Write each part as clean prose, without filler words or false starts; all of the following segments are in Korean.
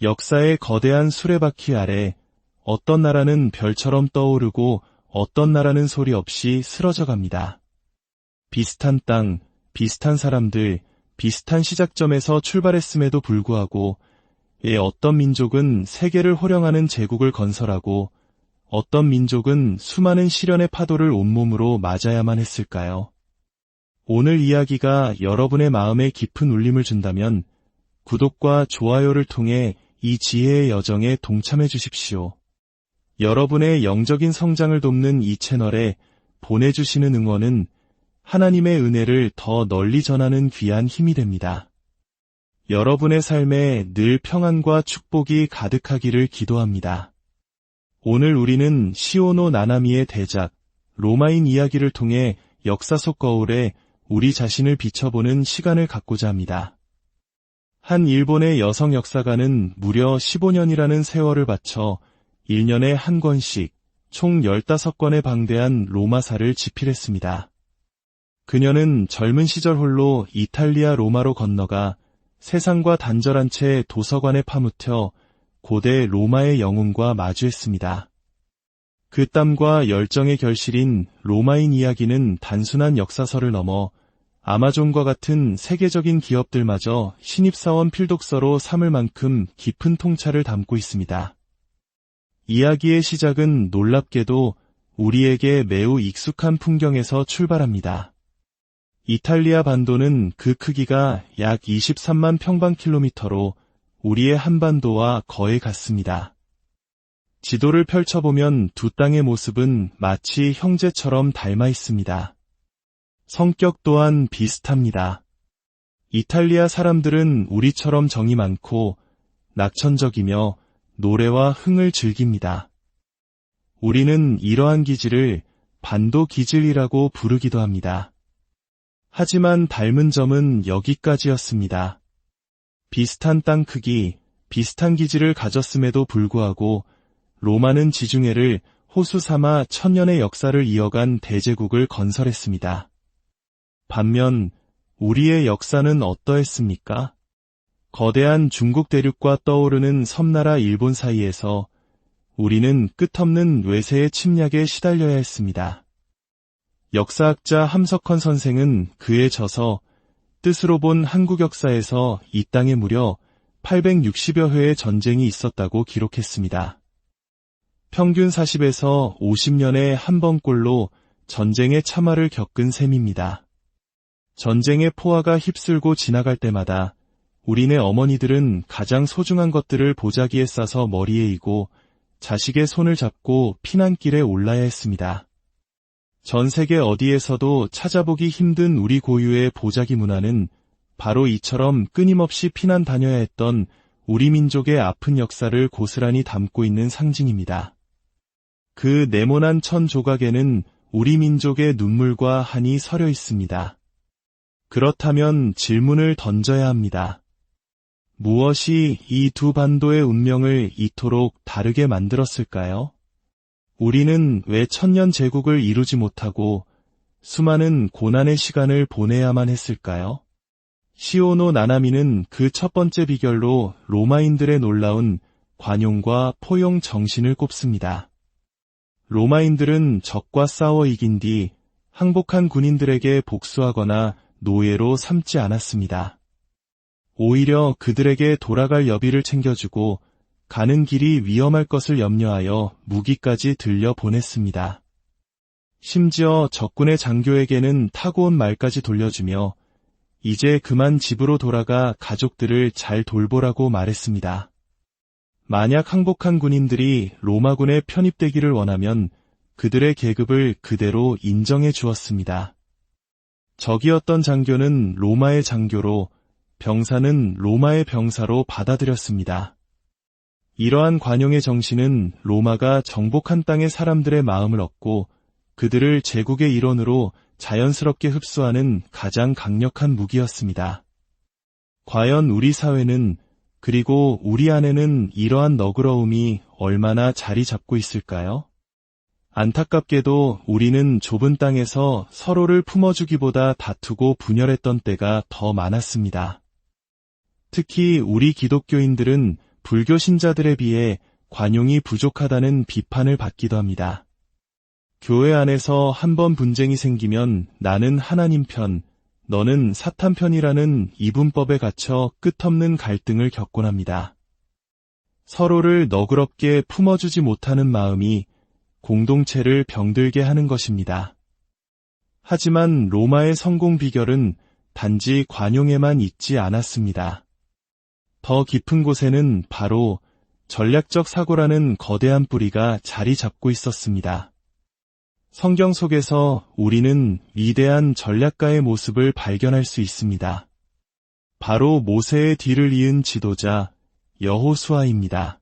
역사의 거대한 수레바퀴 아래 어떤 나라는 별처럼 떠오르고 어떤 나라는 소리 없이 쓰러져 갑니다. 비슷한 땅, 비슷한 사람들, 비슷한 시작점에서 출발했음에도 불구하고 어떤 민족은 세계를 호령하는 제국을 건설하고 어떤 민족은 수많은 시련의 파도를 온몸으로 맞아야만 했을까요? 오늘 이야기가 여러분의 마음에 깊은 울림을 준다면 구독과 좋아요를 통해 이 지혜의 여정에 동참해 주십시오. 여러분의 영적인 성장을 돕는 이 채널에 보내주시는 응원은 하나님의 은혜를 더 널리 전하는 귀한 힘이 됩니다. 여러분의 삶에 늘 평안과 축복이 가득하기를 기도합니다. 오늘 우리는 시오노 나나미의 대작, 로마인 이야기를 통해 역사 속 거울에 우리 자신을 비춰보는 시간을 갖고자 합니다. 한 일본의 여성 역사가는 무려 15년이라는 세월을 바쳐 1년에 한 권씩 총 15권의 방대한 로마사를 집필했습니다. 그녀는 젊은 시절 홀로 이탈리아 로마로 건너가 세상과 단절한 채 도서관에 파묻혀 고대 로마의 영웅과 마주했습니다. 그 땀과 열정의 결실인 로마인 이야기는 단순한 역사서를 넘어 아마존과 같은 세계적인 기업들마저 신입사원 필독서로 삼을 만큼 깊은 통찰을 담고 있습니다. 이야기의 시작은 놀랍게도 우리에게 매우 익숙한 풍경에서 출발합니다. 이탈리아 반도는 그 크기가 약 23만 평방킬로미터로 우리의 한반도와 거의 같습니다. 지도를 펼쳐보면 두 땅의 모습은 마치 형제처럼 닮아 있습니다. 성격 또한 비슷합니다. 이탈리아 사람들은 우리처럼 정이 많고 낙천적이며 노래와 흥을 즐깁니다. 우리는 이러한 기질을 반도 기질이라고 부르기도 합니다. 하지만 닮은 점은 여기까지였습니다. 비슷한 땅 크기, 비슷한 기질을 가졌음에도 불구하고 로마는 지중해를 호수 삼아 천년의 역사를 이어간 대제국을 건설했습니다. 반면 우리의 역사는 어떠했습니까? 거대한 중국 대륙과 떠오르는 섬나라 일본 사이에서 우리는 끝없는 외세의 침략에 시달려야 했습니다. 역사학자 함석헌 선생은 그에 져서 뜻으로 본 한국 역사에서 이 땅에 무려 860여 회의 전쟁이 있었다고 기록했습니다. 평균 40에서 50년에 한 번꼴로 전쟁의 참화를 겪은 셈입니다. 전쟁의 포화가 휩쓸고 지나갈 때마다 우리네 어머니들은 가장 소중한 것들을 보자기에 싸서 머리에 이고 자식의 손을 잡고 피난길에 올라야 했습니다. 전 세계 어디에서도 찾아보기 힘든 우리 고유의 보자기 문화는 바로 이처럼 끊임없이 피난 다녀야 했던 우리 민족의 아픈 역사를 고스란히 담고 있는 상징입니다. 그 네모난 천 조각에는 우리 민족의 눈물과 한이 서려 있습니다. 그렇다면 질문을 던져야 합니다. 무엇이 이 두 반도의 운명을 이토록 다르게 만들었을까요? 우리는 왜 천년 제국을 이루지 못하고 수많은 고난의 시간을 보내야만 했을까요? 시오노 나나미는 그 첫 번째 비결로 로마인들의 놀라운 관용과 포용 정신을 꼽습니다. 로마인들은 적과 싸워 이긴 뒤 항복한 군인들에게 복수하거나 노예로 삼지 않았습니다. 오히려 그들에게 돌아갈 여비를 챙겨주고 가는 길이 위험할 것을 염려하여 무기까지 들려 보냈습니다. 심지어 적군의 장교에게는 타고 온 말까지 돌려주며 이제 그만 집으로 돌아가 가족들을 잘 돌보라고 말했습니다. 만약 항복한 군인들이 로마군에 편입되기를 원하면 그들의 계급을 그대로 인정해 주었습니다. 적이었던 장교는 로마의 장교로, 병사는 로마의 병사로 받아들였습니다. 이러한 관용의 정신은 로마가 정복한 땅의 사람들의 마음을 얻고 그들을 제국의 일원으로 자연스럽게 흡수하는 가장 강력한 무기였습니다. 과연 우리 사회는, 그리고 우리 안에는 이러한 너그러움이 얼마나 자리 잡고 있을까요? 안타깝게도 우리는 좁은 땅에서 서로를 품어주기보다 다투고 분열했던 때가 더 많았습니다. 특히 우리 기독교인들은 불교 신자들에 비해 관용이 부족하다는 비판을 받기도 합니다. 교회 안에서 한번 분쟁이 생기면 나는 하나님 편, 너는 사탄 편이라는 이분법에 갇혀 끝없는 갈등을 겪곤 합니다. 서로를 너그럽게 품어주지 못하는 마음이 공동체를 병들게 하는 것입니다. 하지만 로마의 성공 비결은 단지 관용에만 있지 않았습니다. 더 깊은 곳에는 바로 전략적 사고라는 거대한 뿌리가 자리 잡고 있었습니다. 성경 속에서 우리는 위대한 전략가의 모습을 발견할 수 있습니다. 바로 모세의 뒤를 이은 지도자 여호수아입니다.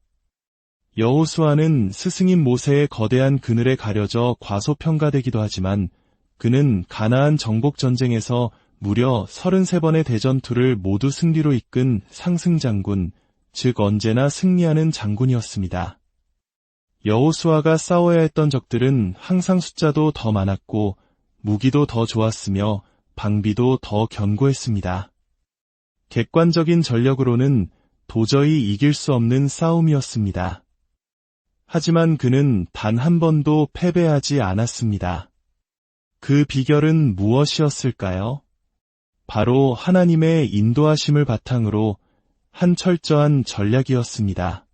여호수아는 스승인 모세의 거대한 그늘에 가려져 과소평가되기도 하지만 그는 가나안 정복 전쟁에서 무려 33번의 대전투를 모두 승리로 이끈 상승장군, 즉 언제나 승리하는 장군이었습니다. 여호수아가 싸워야 했던 적들은 항상 숫자도 더 많았고 무기도 더 좋았으며 방비도 더 견고했습니다. 객관적인 전력으로는 도저히 이길 수 없는 싸움이었습니다. 하지만 그는 단 한 번도 패배하지 않았습니다. 그 비결은 무엇이었을까요? 바로 하나님의 인도하심을 바탕으로 한 철저한 전략이었습니다.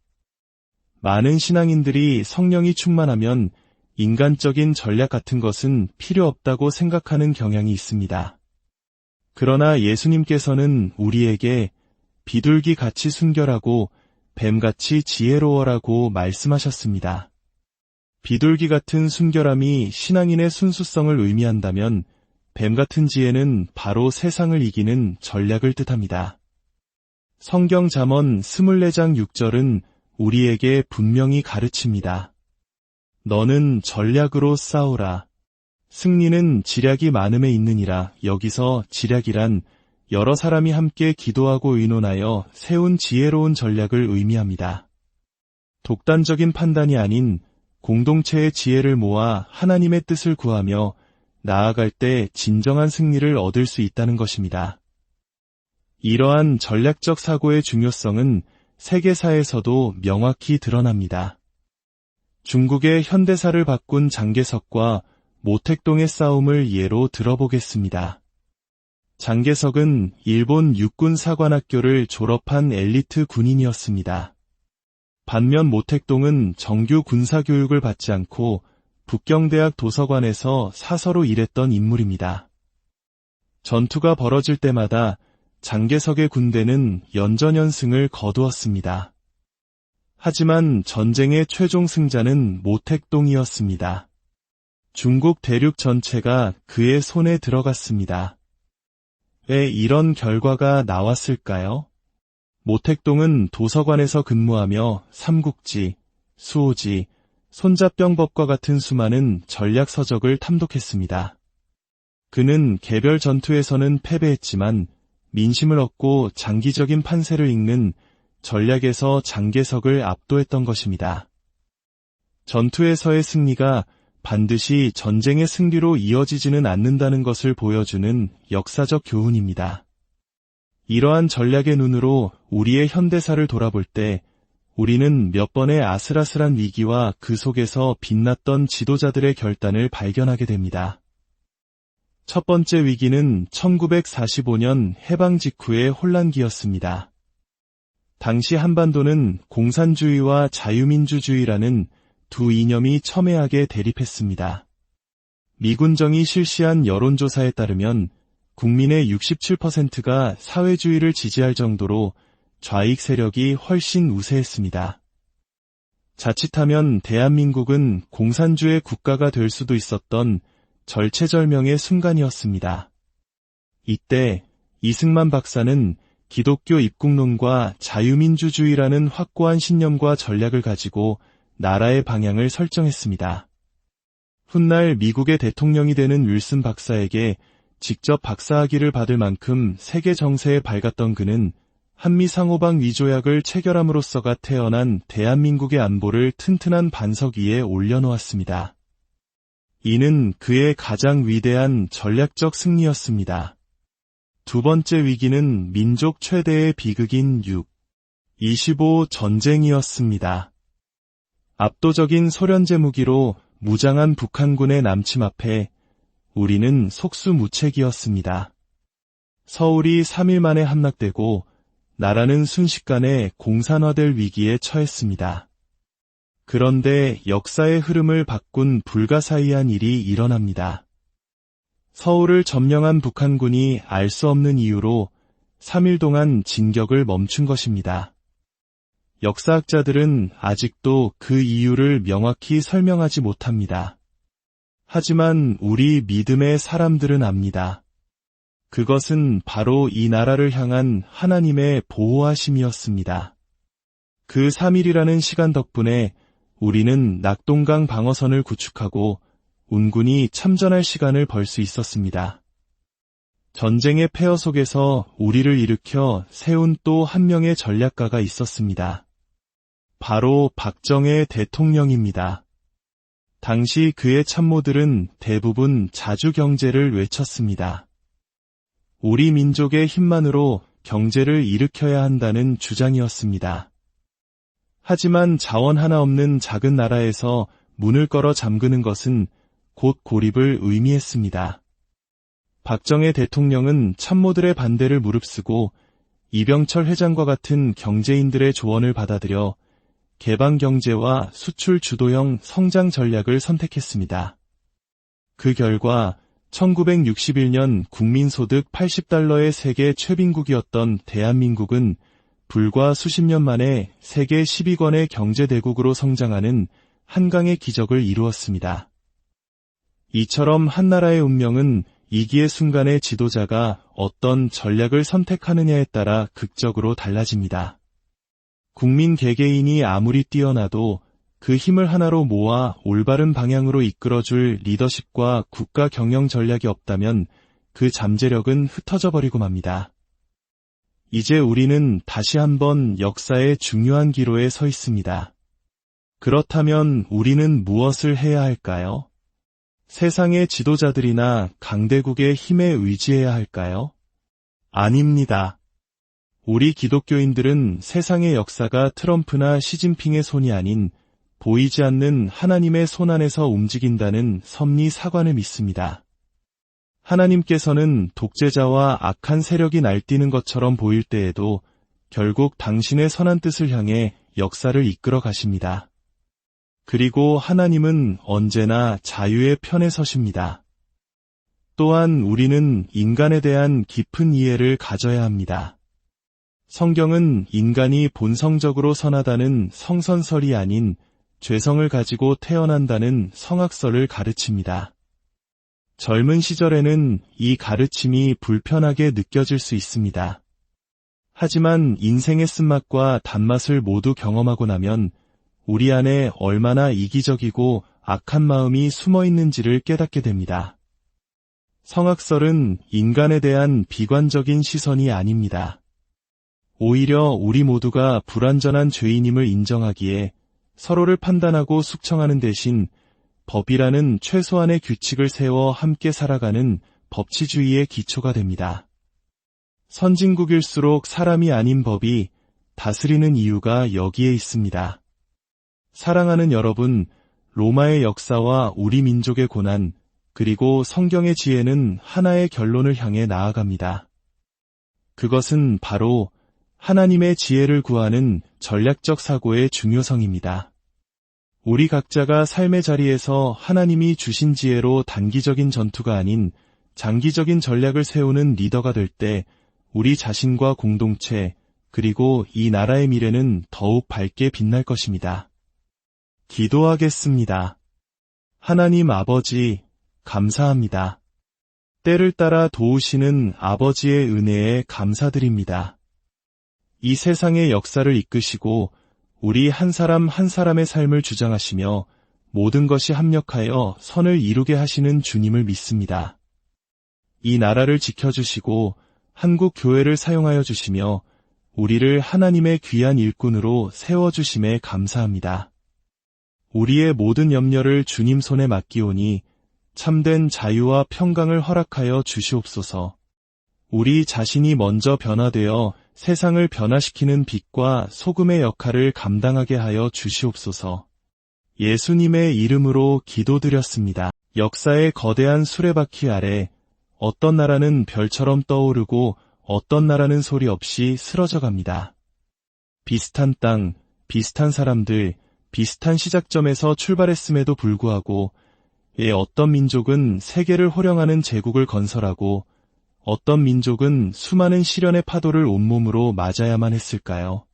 많은 신앙인들이 성령이 충만하면 인간적인 전략 같은 것은 필요 없다고 생각하는 경향이 있습니다. 그러나 예수님께서는 우리에게 비둘기같이 순결하고 뱀같이 지혜로워라고 말씀하셨습니다. 비둘기 같은 순결함이 신앙인의 순수성을 의미한다면 뱀 같은 지혜는 바로 세상을 이기는 전략을 뜻합니다. 성경 잠언 24장 6절은 우리에게 분명히 가르칩니다. 너는 전략으로 싸우라. 승리는 지략이 많음에 있느니라. 여기서 지략이란 여러 사람이 함께 기도하고 의논하여 세운 지혜로운 전략을 의미합니다. 독단적인 판단이 아닌 공동체의 지혜를 모아 하나님의 뜻을 구하며 나아갈 때 진정한 승리를 얻을 수 있다는 것입니다. 이러한 전략적 사고의 중요성은 세계사에서도 명확히 드러납니다. 중국의 현대사를 바꾼 장개석과 모택동의 싸움을 예로 들어보겠습니다. 장개석은 일본 육군사관학교를 졸업한 엘리트 군인이었습니다. 반면 모택동은 정규 군사교육을 받지 않고 북경대학 도서관에서 사서로 일했던 인물입니다. 전투가 벌어질 때마다 장개석의 군대는 연전연승을 거두었습니다. 하지만 전쟁의 최종 승자는 모택동이었습니다. 중국 대륙 전체가 그의 손에 들어갔습니다. 왜 이런 결과가 나왔을까요? 모택동은 도서관에서 근무하며 삼국지, 수호지, 손자병법과 같은 수많은 전략 서적을 탐독했습니다. 그는 개별 전투에서는 패배했지만 민심을 얻고 장기적인 판세를 읽는 전략에서 장개석을 압도했던 것입니다. 전투에서의 승리가 반드시 전쟁의 승리로 이어지지는 않는다는 것을 보여주는 역사적 교훈입니다. 이러한 전략의 눈으로 우리의 현대사를 돌아볼 때 우리는 몇 번의 아슬아슬한 위기와 그 속에서 빛났던 지도자들의 결단을 발견하게 됩니다. 첫 번째 위기는 1945년 해방 직후의 혼란기였습니다. 당시 한반도는 공산주의와 자유민주주의라는 두 이념이 첨예하게 대립했습니다. 미군정이 실시한 여론조사에 따르면 국민의 67%가 사회주의를 지지할 정도로 좌익 세력이 훨씬 우세했습니다. 자칫하면 대한민국은 공산주의 국가가 될 수도 있었던 절체절명의 순간이었습니다. 이때 이승만 박사는 기독교 입국론과 자유민주주의라는 확고한 신념과 전략을 가지고 나라의 방향을 설정했습니다. 훗날 미국의 대통령이 되는 윌슨 박사에게 직접 박사학위를 받을 만큼 세계 정세에 밝았던 그는 한미 상호방 위조약을 체결함으로써가 태어난 대한민국의 안보를 튼튼한 반석 위에 올려놓았습니다. 이는 그의 가장 위대한 전략적 승리였습니다. 두 번째 위기는 민족 최대의 비극인 6. 25 전쟁이었습니다. 압도적인 소련제 무기로 무장한 북한군의 남침 앞에 우리는 속수무책이었습니다. 서울이 3일 만에 함락되고 나라는 순식간에 공산화될 위기에 처했습니다. 그런데 역사의 흐름을 바꾼 불가사의한 일이 일어납니다. 서울을 점령한 북한군이 알 수 없는 이유로 3일 동안 진격을 멈춘 것입니다. 역사학자들은 아직도 그 이유를 명확히 설명하지 못합니다. 하지만 우리 믿음의 사람들은 압니다. 그것은 바로 이 나라를 향한 하나님의 보호하심이었습니다. 그 3일이라는 시간 덕분에 우리는 낙동강 방어선을 구축하고 운군이 참전할 시간을 벌 수 있었습니다. 전쟁의 폐허 속에서 우리를 일으켜 세운 또 한 명의 전략가가 있었습니다. 바로 박정희 대통령입니다. 당시 그의 참모들은 대부분 자주경제를 외쳤습니다. 우리 민족의 힘만으로 경제를 일으켜야 한다는 주장이었습니다. 하지만 자원 하나 없는 작은 나라에서 문을 걸어 잠그는 것은 곧 고립을 의미했습니다. 박정희 대통령은 참모들의 반대를 무릅쓰고 이병철 회장과 같은 경제인들의 조언을 받아들여 개방경제와 수출 주도형 성장 전략을 선택했습니다. 그 결과 1961년 국민소득 80달러의 세계 최빈국이었던 대한민국은 불과 수십 년 만에 세계 10위권의 경제대국으로 성장하는 한강의 기적을 이루었습니다. 이처럼 한 나라의 운명은 위기의 순간의 지도자가 어떤 전략을 선택하느냐에 따라 극적으로 달라집니다. 국민 개개인이 아무리 뛰어나도 그 힘을 하나로 모아 올바른 방향으로 이끌어줄 리더십과 국가 경영 전략이 없다면 그 잠재력은 흩어져 버리고 맙니다. 이제 우리는 다시 한번 역사의 중요한 기로에 서 있습니다. 그렇다면 우리는 무엇을 해야 할까요? 세상의 지도자들이나 강대국의 힘에 의지해야 할까요? 아닙니다. 우리 기독교인들은 세상의 역사가 트럼프나 시진핑의 손이 아닌 보이지 않는 하나님의 손 안에서 움직인다는 섭리 사관을 믿습니다. 하나님께서는 독재자와 악한 세력이 날뛰는 것처럼 보일 때에도 결국 당신의 선한 뜻을 향해 역사를 이끌어 가십니다. 그리고 하나님은 언제나 자유의 편에 서십니다. 또한 우리는 인간에 대한 깊은 이해를 가져야 합니다. 성경은 인간이 본성적으로 선하다는 성선설이 아닌 죄성을 가지고 태어난다는 성악설을 가르칩니다. 젊은 시절에는 이 가르침이 불편하게 느껴질 수 있습니다. 하지만 인생의 쓴맛과 단맛을 모두 경험하고 나면 우리 안에 얼마나 이기적이고 악한 마음이 숨어 있는지를 깨닫게 됩니다. 성악설은 인간에 대한 비관적인 시선이 아닙니다. 오히려 우리 모두가 불완전한 죄인임을 인정하기에 서로를 판단하고 숙청하는 대신 법이라는 최소한의 규칙을 세워 함께 살아가는 법치주의의 기초가 됩니다. 선진국일수록 사람이 아닌 법이 다스리는 이유가 여기에 있습니다. 사랑하는 여러분, 로마의 역사와 우리 민족의 고난, 그리고 성경의 지혜는 하나의 결론을 향해 나아갑니다. 그것은 바로 하나님의 지혜를 구하는 전략적 사고의 중요성입니다. 우리 각자가 삶의 자리에서 하나님이 주신 지혜로 단기적인 전투가 아닌 장기적인 전략을 세우는 리더가 될 때 우리 자신과 공동체, 그리고 이 나라의 미래는 더욱 밝게 빛날 것입니다. 기도하겠습니다. 하나님 아버지, 감사합니다. 때를 따라 도우시는 아버지의 은혜에 감사드립니다. 이 세상의 역사를 이끄시고 우리 한 사람 한 사람의 삶을 주장하시며 모든 것이 합력하여 선을 이루게 하시는 주님을 믿습니다. 이 나라를 지켜주시고 한국 교회를 사용하여 주시며 우리를 하나님의 귀한 일꾼으로 세워주심에 감사합니다. 우리의 모든 염려를 주님 손에 맡기오니 참된 자유와 평강을 허락하여 주시옵소서. 우리 자신이 먼저 변화되어 세상을 변화시키는 빛과 소금의 역할을 감당하게 하여 주시옵소서. 예수님의 이름으로 기도드렸습니다. 역사의 거대한 수레바퀴 아래 어떤 나라는 별처럼 떠오르고 어떤 나라는 소리 없이 쓰러져 갑니다. 비슷한 땅, 비슷한 사람들, 비슷한 시작점에서 출발했음에도 불구하고 어떤 민족은 세계를 호령하는 제국을 건설하고 어떤 민족은 수많은 시련의 파도를 온몸으로 맞아야만 했을까요?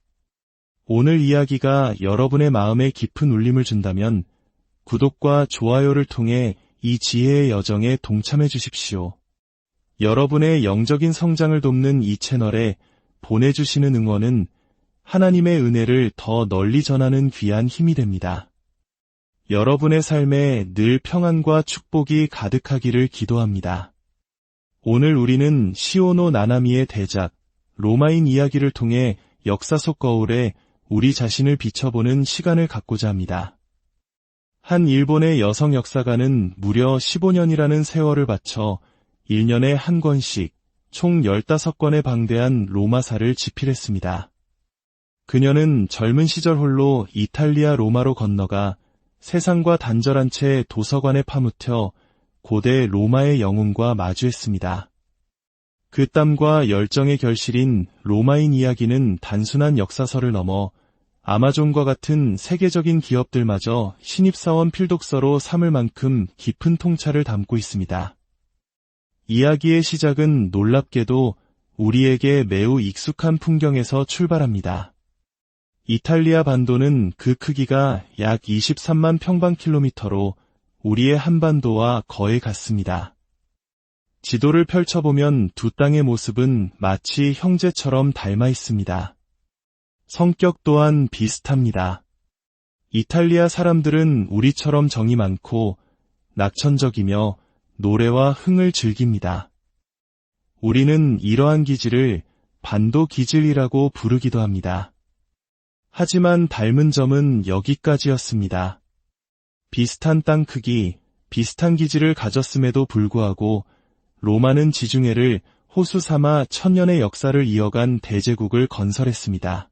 오늘 이야기가 여러분의 마음에 깊은 울림을 준다면 구독과 좋아요를 통해 이 지혜의 여정에 동참해 주십시오. 여러분의 영적인 성장을 돕는 이 채널에 보내주시는 응원은 하나님의 은혜를 더 널리 전하는 귀한 힘이 됩니다. 여러분의 삶에 늘 평안과 축복이 가득하기를 기도합니다. 오늘 우리는 시오노 나나미의 대작, 로마인 이야기를 통해 역사 속 거울에 우리 자신을 비춰보는 시간을 갖고자 합니다. 한 일본의 여성 역사가는 무려 15년이라는 세월을 바쳐 1년에 한 권씩 총 15권의 방대한 로마사를 집필했습니다. 그녀는 젊은 시절 홀로 이탈리아 로마로 건너가 세상과 단절한 채 도서관에 파묻혀 고대 로마의 영웅과 마주했습니다. 그 땀과 열정의 결실인 로마인 이야기는 단순한 역사서를 넘어 아마존과 같은 세계적인 기업들마저 신입사원 필독서로 삼을 만큼 깊은 통찰을 담고 있습니다. 이야기의 시작은 놀랍게도 우리에게 매우 익숙한 풍경에서 출발합니다. 이탈리아 반도는 그 크기가 약 23만 평방킬로미터로 우리의 한반도와 거의 같습니다. 지도를 펼쳐보면 두 땅의 모습은 마치 형제처럼 닮아 있습니다. 성격 또한 비슷합니다. 이탈리아 사람들은 우리처럼 정이 많고 낙천적이며 노래와 흥을 즐깁니다. 우리는 이러한 기질을 반도 기질이라고 부르기도 합니다. 하지만 닮은 점은 여기까지였습니다. 비슷한 땅 크기, 비슷한 기질을 가졌음에도 불구하고 로마는 지중해를 호수 삼아 천년의 역사를 이어간 대제국을 건설했습니다.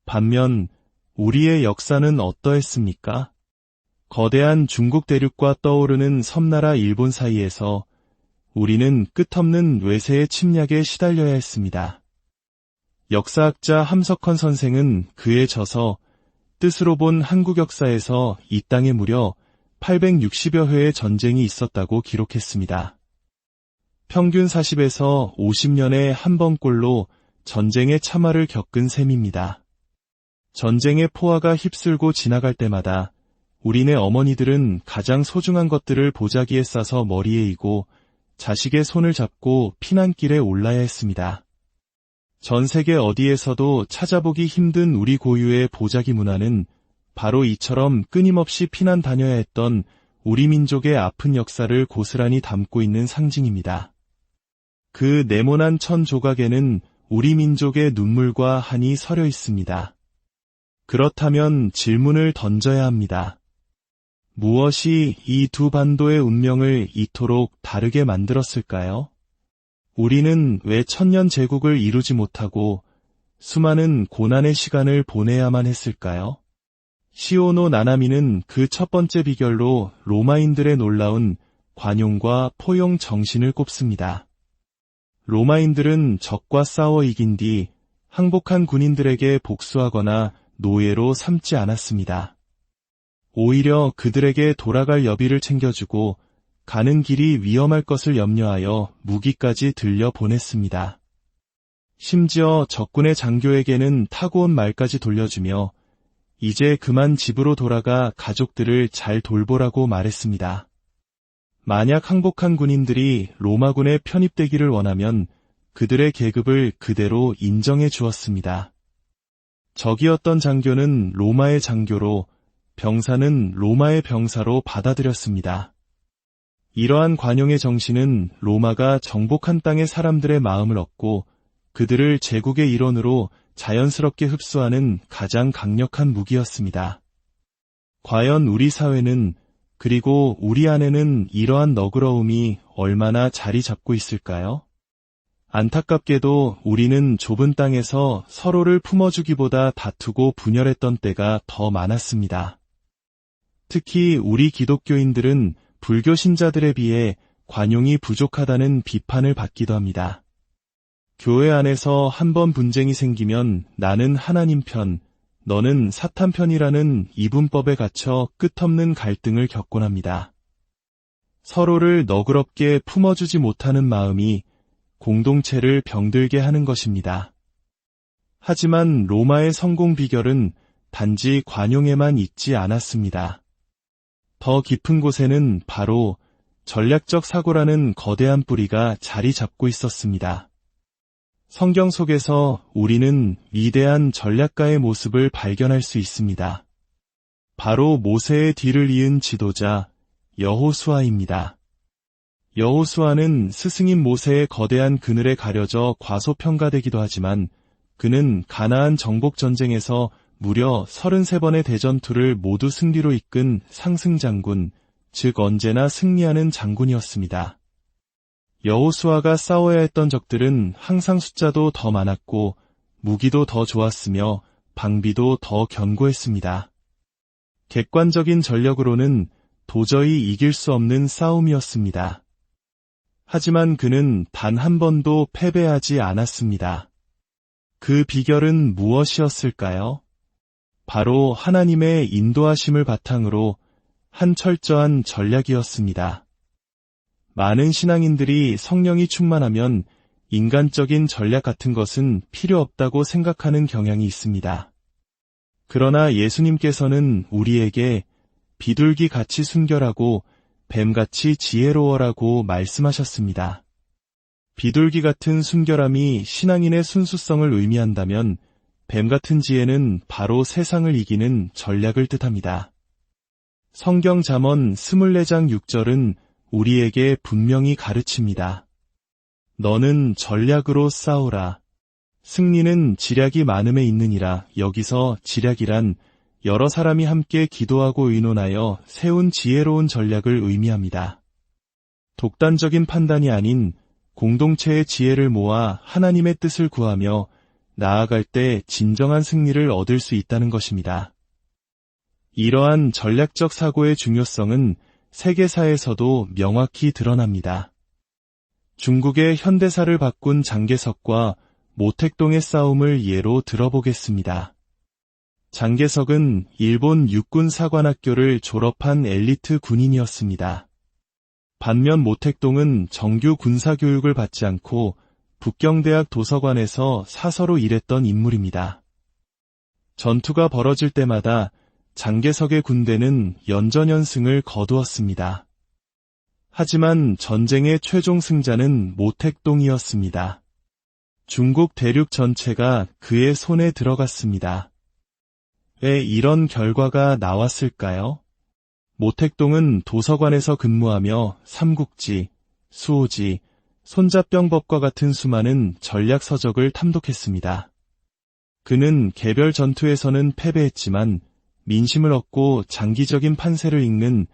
반면 우리의 역사는 어떠했습니까? 거대한 중국 대륙과 떠오르는 섬나라 일본 사이에서 우리는 끝없는 외세의 침략에 시달려야 했습니다. 역사학자 함석헌 선생은 그에 져서 뜻으로 본 한국 역사에서 이 땅에 무려 860여 회의 전쟁이 있었다고 기록했습니다. 평균 40에서 50년에 한 번꼴로 전쟁의 참화를 겪은 셈입니다. 전쟁의 포화가 휩쓸고 지나갈 때마다 우리네 어머니들은 가장 소중한 것들을 보자기에 싸서 머리에 이고 자식의 손을 잡고 피난길에 올라야 했습니다. 전 세계 어디에서도 찾아보기 힘든 우리 고유의 보자기 문화는 바로 이처럼 끊임없이 피난 다녀야 했던 우리 민족의 아픈 역사를 고스란히 담고 있는 상징입니다. 그 네모난 천 조각에는 우리 민족의 눈물과 한이 서려 있습니다. 그렇다면 질문을 던져야 합니다. 무엇이 이 두 반도의 운명을 이토록 다르게 만들었을까요? 우리는 왜 천년 제국을 이루지 못하고 수많은 고난의 시간을 보내야만 했을까요? 시오노 나나미는 그 첫 번째 비결로 로마인들의 놀라운 관용과 포용 정신을 꼽습니다. 로마인들은 적과 싸워 이긴 뒤 항복한 군인들에게 복수하거나 노예로 삼지 않았습니다. 오히려 그들에게 돌아갈 여비를 챙겨주고 가는 길이 위험할 것을 염려하여 무기까지 들려 보냈습니다. 심지어 적군의 장교에게는 타고 온 말까지 돌려주며 이제 그만 집으로 돌아가 가족들을 잘 돌보라고 말했습니다. 만약 항복한 군인들이 로마군에 편입되기를 원하면 그들의 계급을 그대로 인정해 주었습니다. 적이었던 장교는 로마의 장교로, 병사는 로마의 병사로 받아들였습니다. 이러한 관용의 정신은 로마가 정복한 땅의 사람들의 마음을 얻고 그들을 제국의 일원으로 자연스럽게 흡수하는 가장 강력한 무기였습니다. 과연 우리 사회는, 그리고 우리 안에는 이러한 너그러움이 얼마나 자리 잡고 있을까요? 안타깝게도 우리는 좁은 땅에서 서로를 품어주기보다 다투고 분열했던 때가 더 많았습니다. 특히 우리 기독교인들은 불교 신자들에 비해 관용이 부족하다는 비판을 받기도 합니다. 교회 안에서 한 번 분쟁이 생기면 나는 하나님 편, 너는 사탄 편이라는 이분법에 갇혀 끝없는 갈등을 겪곤 합니다. 서로를 너그럽게 품어주지 못하는 마음이 공동체를 병들게 하는 것입니다. 하지만 로마의 성공 비결은 단지 관용에만 있지 않았습니다. 더 깊은 곳에는 바로 전략적 사고라는 거대한 뿌리가 자리 잡고 있었습니다. 성경 속에서 우리는 위대한 전략가의 모습을 발견할 수 있습니다. 바로 모세의 뒤를 이은 지도자 여호수아입니다. 여호수아는 스승인 모세의 거대한 그늘에 가려져 과소평가되기도 하지만 그는 가나안 정복 전쟁에서 무려 33번의 대전투를 모두 승리로 이끈 상승장군, 즉 언제나 승리하는 장군이었습니다. 여호수아가 싸워야 했던 적들은 항상 숫자도 더 많았고 무기도 더 좋았으며 방비도 더 견고했습니다. 객관적인 전력으로는 도저히 이길 수 없는 싸움이었습니다. 하지만 그는 단 한 번도 패배하지 않았습니다. 그 비결은 무엇이었을까요? 바로 하나님의 인도하심을 바탕으로 한 철저한 전략이었습니다. 많은 신앙인들이 성령이 충만하면 인간적인 전략 같은 것은 필요 없다고 생각하는 경향이 있습니다. 그러나 예수님께서는 우리에게 비둘기같이 순결하고 뱀같이 지혜로워라고 말씀하셨습니다. 비둘기 같은 순결함이 신앙인의 순수성을 의미한다면 뱀 같은 지혜는 바로 세상을 이기는 전략을 뜻합니다. 성경 잠언 24장 6절은 우리에게 분명히 가르칩니다. 너는 전략으로 싸우라. 승리는 지략이 많음에 있느니라. 여기서 지략이란 여러 사람이 함께 기도하고 의논하여 세운 지혜로운 전략을 의미합니다. 독단적인 판단이 아닌 공동체의 지혜를 모아 하나님의 뜻을 구하며 나아갈 때 진정한 승리를 얻을 수 있다는 것입니다. 이러한 전략적 사고의 중요성은 세계사에서도 명확히 드러납니다. 중국의 현대사를 바꾼 장개석과 모택동의 싸움을 예로 들어보겠습니다. 장개석은 일본 육군 사관학교를 졸업한 엘리트 군인이었습니다. 반면 모택동은 정규 군사교육을 받지 않고 북경대학 도서관에서 사서로 일했던 인물입니다. 전투가 벌어질 때마다 장개석의 군대는 연전연승을 거두었습니다. 하지만 전쟁의 최종 승자는 모택동이었습니다. 중국 대륙 전체가 그의 손에 들어갔습니다. 왜 이런 결과가 나왔을까요? 모택동은 도서관에서 근무하며 삼국지, 수호지, 손자병법과 같은 수많은 전략 서적을 탐독했습니다. 그는 개별 전투에서는 패배했지만 민심을 얻고 장기적인 판세를 읽는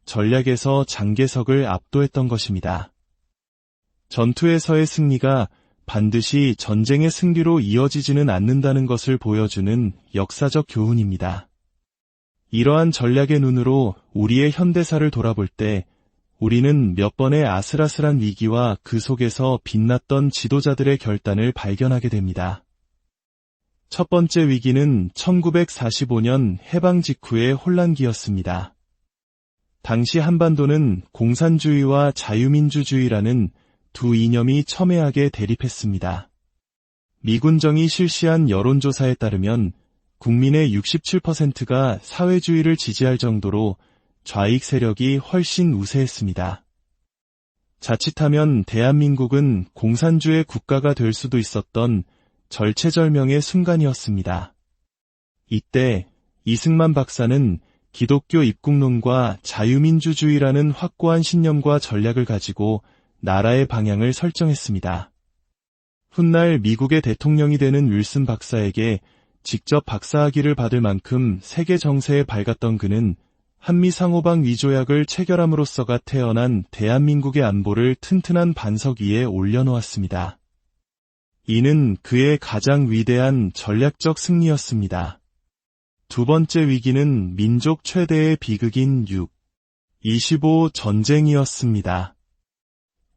전략에서 장개석을 압도했던 것입니다. 전투에서의 승리가 반드시 전쟁의 승리로 이어지지는 않는다는 것을 보여주는 역사적 교훈입니다. 이러한 전략의 눈으로 우리의 현대사를 돌아볼 때 우리는 몇 번의 아슬아슬한 위기와 그 속에서 빛났던 지도자들의 결단을 발견하게 됩니다. 첫 번째 위기는 1945년 해방 직후의 혼란기였습니다. 당시 한반도는 공산주의와 자유민주주의라는 두 이념이 첨예하게 대립했습니다. 미군정이 실시한 여론조사에 따르면 국민의 67%가 사회주의를 지지할 정도로 좌익 세력이 훨씬 우세했습니다. 자칫하면 대한민국은 공산주의 국가가 될 수도 있었던 절체절명의 순간이었습니다. 이때 이승만 박사는 기독교 입국론과 자유민주주의라는 확고한 신념과 전략을 가지고 나라의 방향을 설정했습니다. 훗날 미국의 대통령이 되는 윌슨 박사에게 직접 박사학위를 받을 만큼 세계 정세에 밝았던 그는 한미 상호방 위조약을 체결함으로써가 태어난 대한민국의 안보를 튼튼한 반석 위에 올려놓았습니다. 이는 그의 가장 위대한 전략적 승리였습니다. 두 번째 위기는 민족 최대의 비극인 6.25 전쟁이었습니다.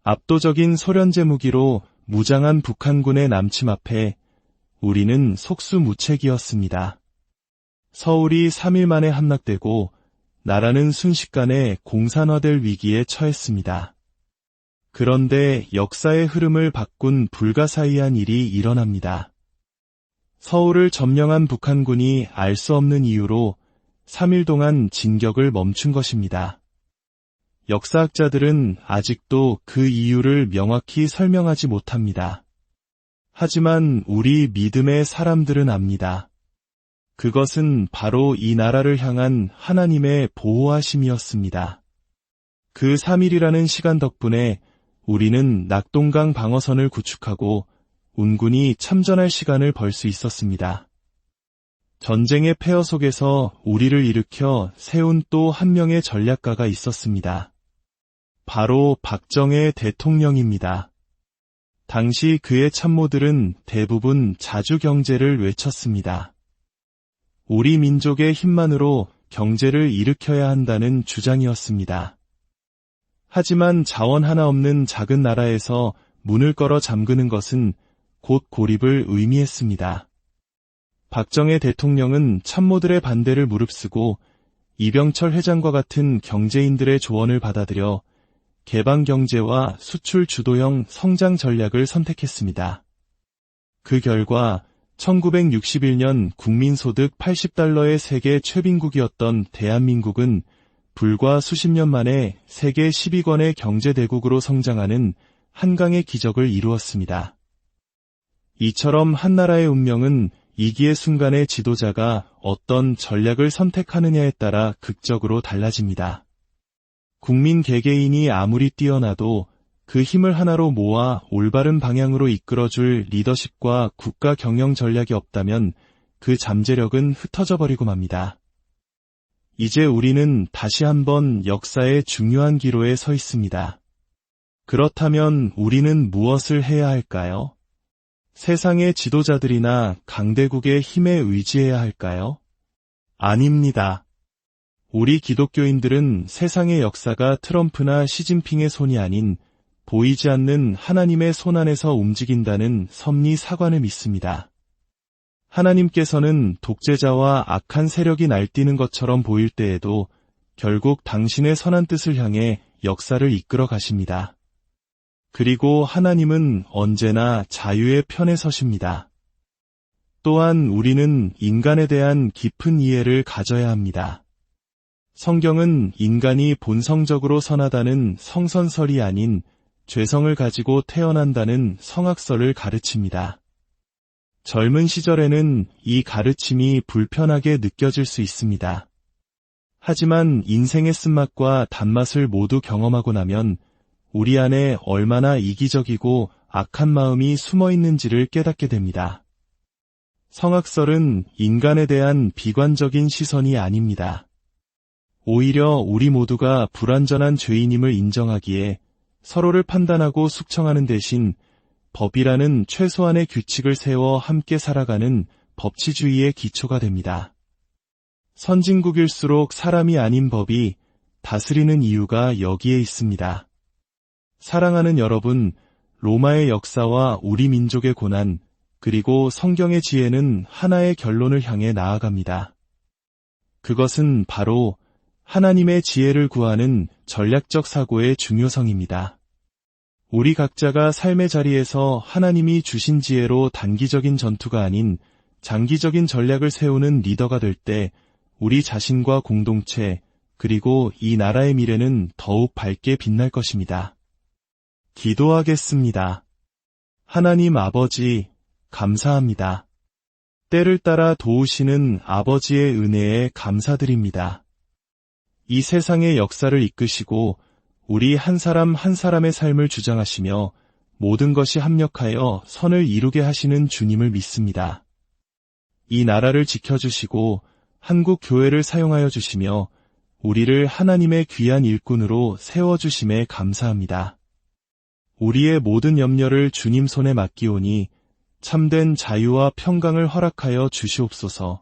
압도적인 소련제 무기로 무장한 북한군의 남침 앞에 우리는 속수무책이었습니다. 서울이 3일 만에 함락되고 나라는 순식간에 공산화될 위기에 처했습니다. 그런데 역사의 흐름을 바꾼 불가사의한 일이 일어납니다. 서울을 점령한 북한군이 알 수 없는 이유로 3일 동안 진격을 멈춘 것입니다. 역사학자들은 아직도 그 이유를 명확히 설명하지 못합니다. 하지만 우리 믿음의 사람들은 압니다. 그것은 바로 이 나라를 향한 하나님의 보호하심이었습니다. 그 3일이라는 시간 덕분에 우리는 낙동강 방어선을 구축하고 운군이 참전할 시간을 벌 수 있었습니다. 전쟁의 폐허 속에서 우리를 일으켜 세운 또 한 명의 전략가가 있었습니다. 바로 박정희 대통령입니다. 당시 그의 참모들은 대부분 자주경제를 외쳤습니다. 우리 민족의 힘만으로 경제를 일으켜야 한다는 주장이었습니다. 하지만 자원 하나 없는 작은 나라에서 문을 걸어 잠그는 것은 곧 고립을 의미했습니다. 박정희 대통령은 참모들의 반대를 무릅쓰고 이병철 회장과 같은 경제인들의 조언을 받아들여 개방경제와 수출 주도형 성장 전략을 선택했습니다. 그 결과 1961년 국민소득 80달러의 세계 최빈국이었던 대한민국은 불과 수십 년 만에 세계 10위권의 경제대국으로 성장하는 한강의 기적을 이루었습니다. 이처럼 한 나라의 운명은 위기의 순간의 지도자가 어떤 전략을 선택하느냐에 따라 극적으로 달라집니다. 국민 개개인이 아무리 뛰어나도 그 힘을 하나로 모아 올바른 방향으로 이끌어줄 리더십과 국가 경영 전략이 없다면 그 잠재력은 흩어져 버리고 맙니다. 이제 우리는 다시 한번 역사의 중요한 기로에 서 있습니다. 그렇다면 우리는 무엇을 해야 할까요? 세상의 지도자들이나 강대국의 힘에 의지해야 할까요? 아닙니다. 우리 기독교인들은 세상의 역사가 트럼프나 시진핑의 손이 아닌 보이지 않는 하나님의 손 안에서 움직인다는 섭리 사관을 믿습니다. 하나님께서는 독재자와 악한 세력이 날뛰는 것처럼 보일 때에도 결국 당신의 선한 뜻을 향해 역사를 이끌어 가십니다. 그리고 하나님은 언제나 자유의 편에 서십니다. 또한 우리는 인간에 대한 깊은 이해를 가져야 합니다. 성경은 인간이 본성적으로 선하다는 성선설이 아닌 죄성을 가지고 태어난다는 성악설을 가르칩니다. 젊은 시절에는 이 가르침이 불편하게 느껴질 수 있습니다. 하지만 인생의 쓴맛과 단맛을 모두 경험하고 나면 우리 안에 얼마나 이기적이고 악한 마음이 숨어 있는지를 깨닫게 됩니다. 성악설은 인간에 대한 비관적인 시선이 아닙니다. 오히려 우리 모두가 불완전한 죄인임을 인정하기에 서로를 판단하고 숙청하는 대신 법이라는 최소한의 규칙을 세워 함께 살아가는 법치주의의 기초가 됩니다. 선진국일수록 사람이 아닌 법이 다스리는 이유가 여기에 있습니다. 사랑하는 여러분, 로마의 역사와 우리 민족의 고난, 그리고 성경의 지혜는 하나의 결론을 향해 나아갑니다. 그것은 바로 하나님의 지혜를 구하는 전략적 사고의 중요성입니다. 우리 각자가 삶의 자리에서 하나님이 주신 지혜로 단기적인 전투가 아닌 장기적인 전략을 세우는 리더가 될 때 우리 자신과 공동체, 그리고 이 나라의 미래는 더욱 밝게 빛날 것입니다. 기도하겠습니다. 하나님 아버지, 감사합니다. 때를 따라 도우시는 아버지의 은혜에 감사드립니다. 이 세상의 역사를 이끄시고 우리 한 사람 한 사람의 삶을 주장하시며 모든 것이 합력하여 선을 이루게 하시는 주님을 믿습니다. 이 나라를 지켜주시고 한국 교회를 사용하여 주시며 우리를 하나님의 귀한 일꾼으로 세워주심에 감사합니다. 우리의 모든 염려를 주님 손에 맡기오니 참된 자유와 평강을 허락하여 주시옵소서.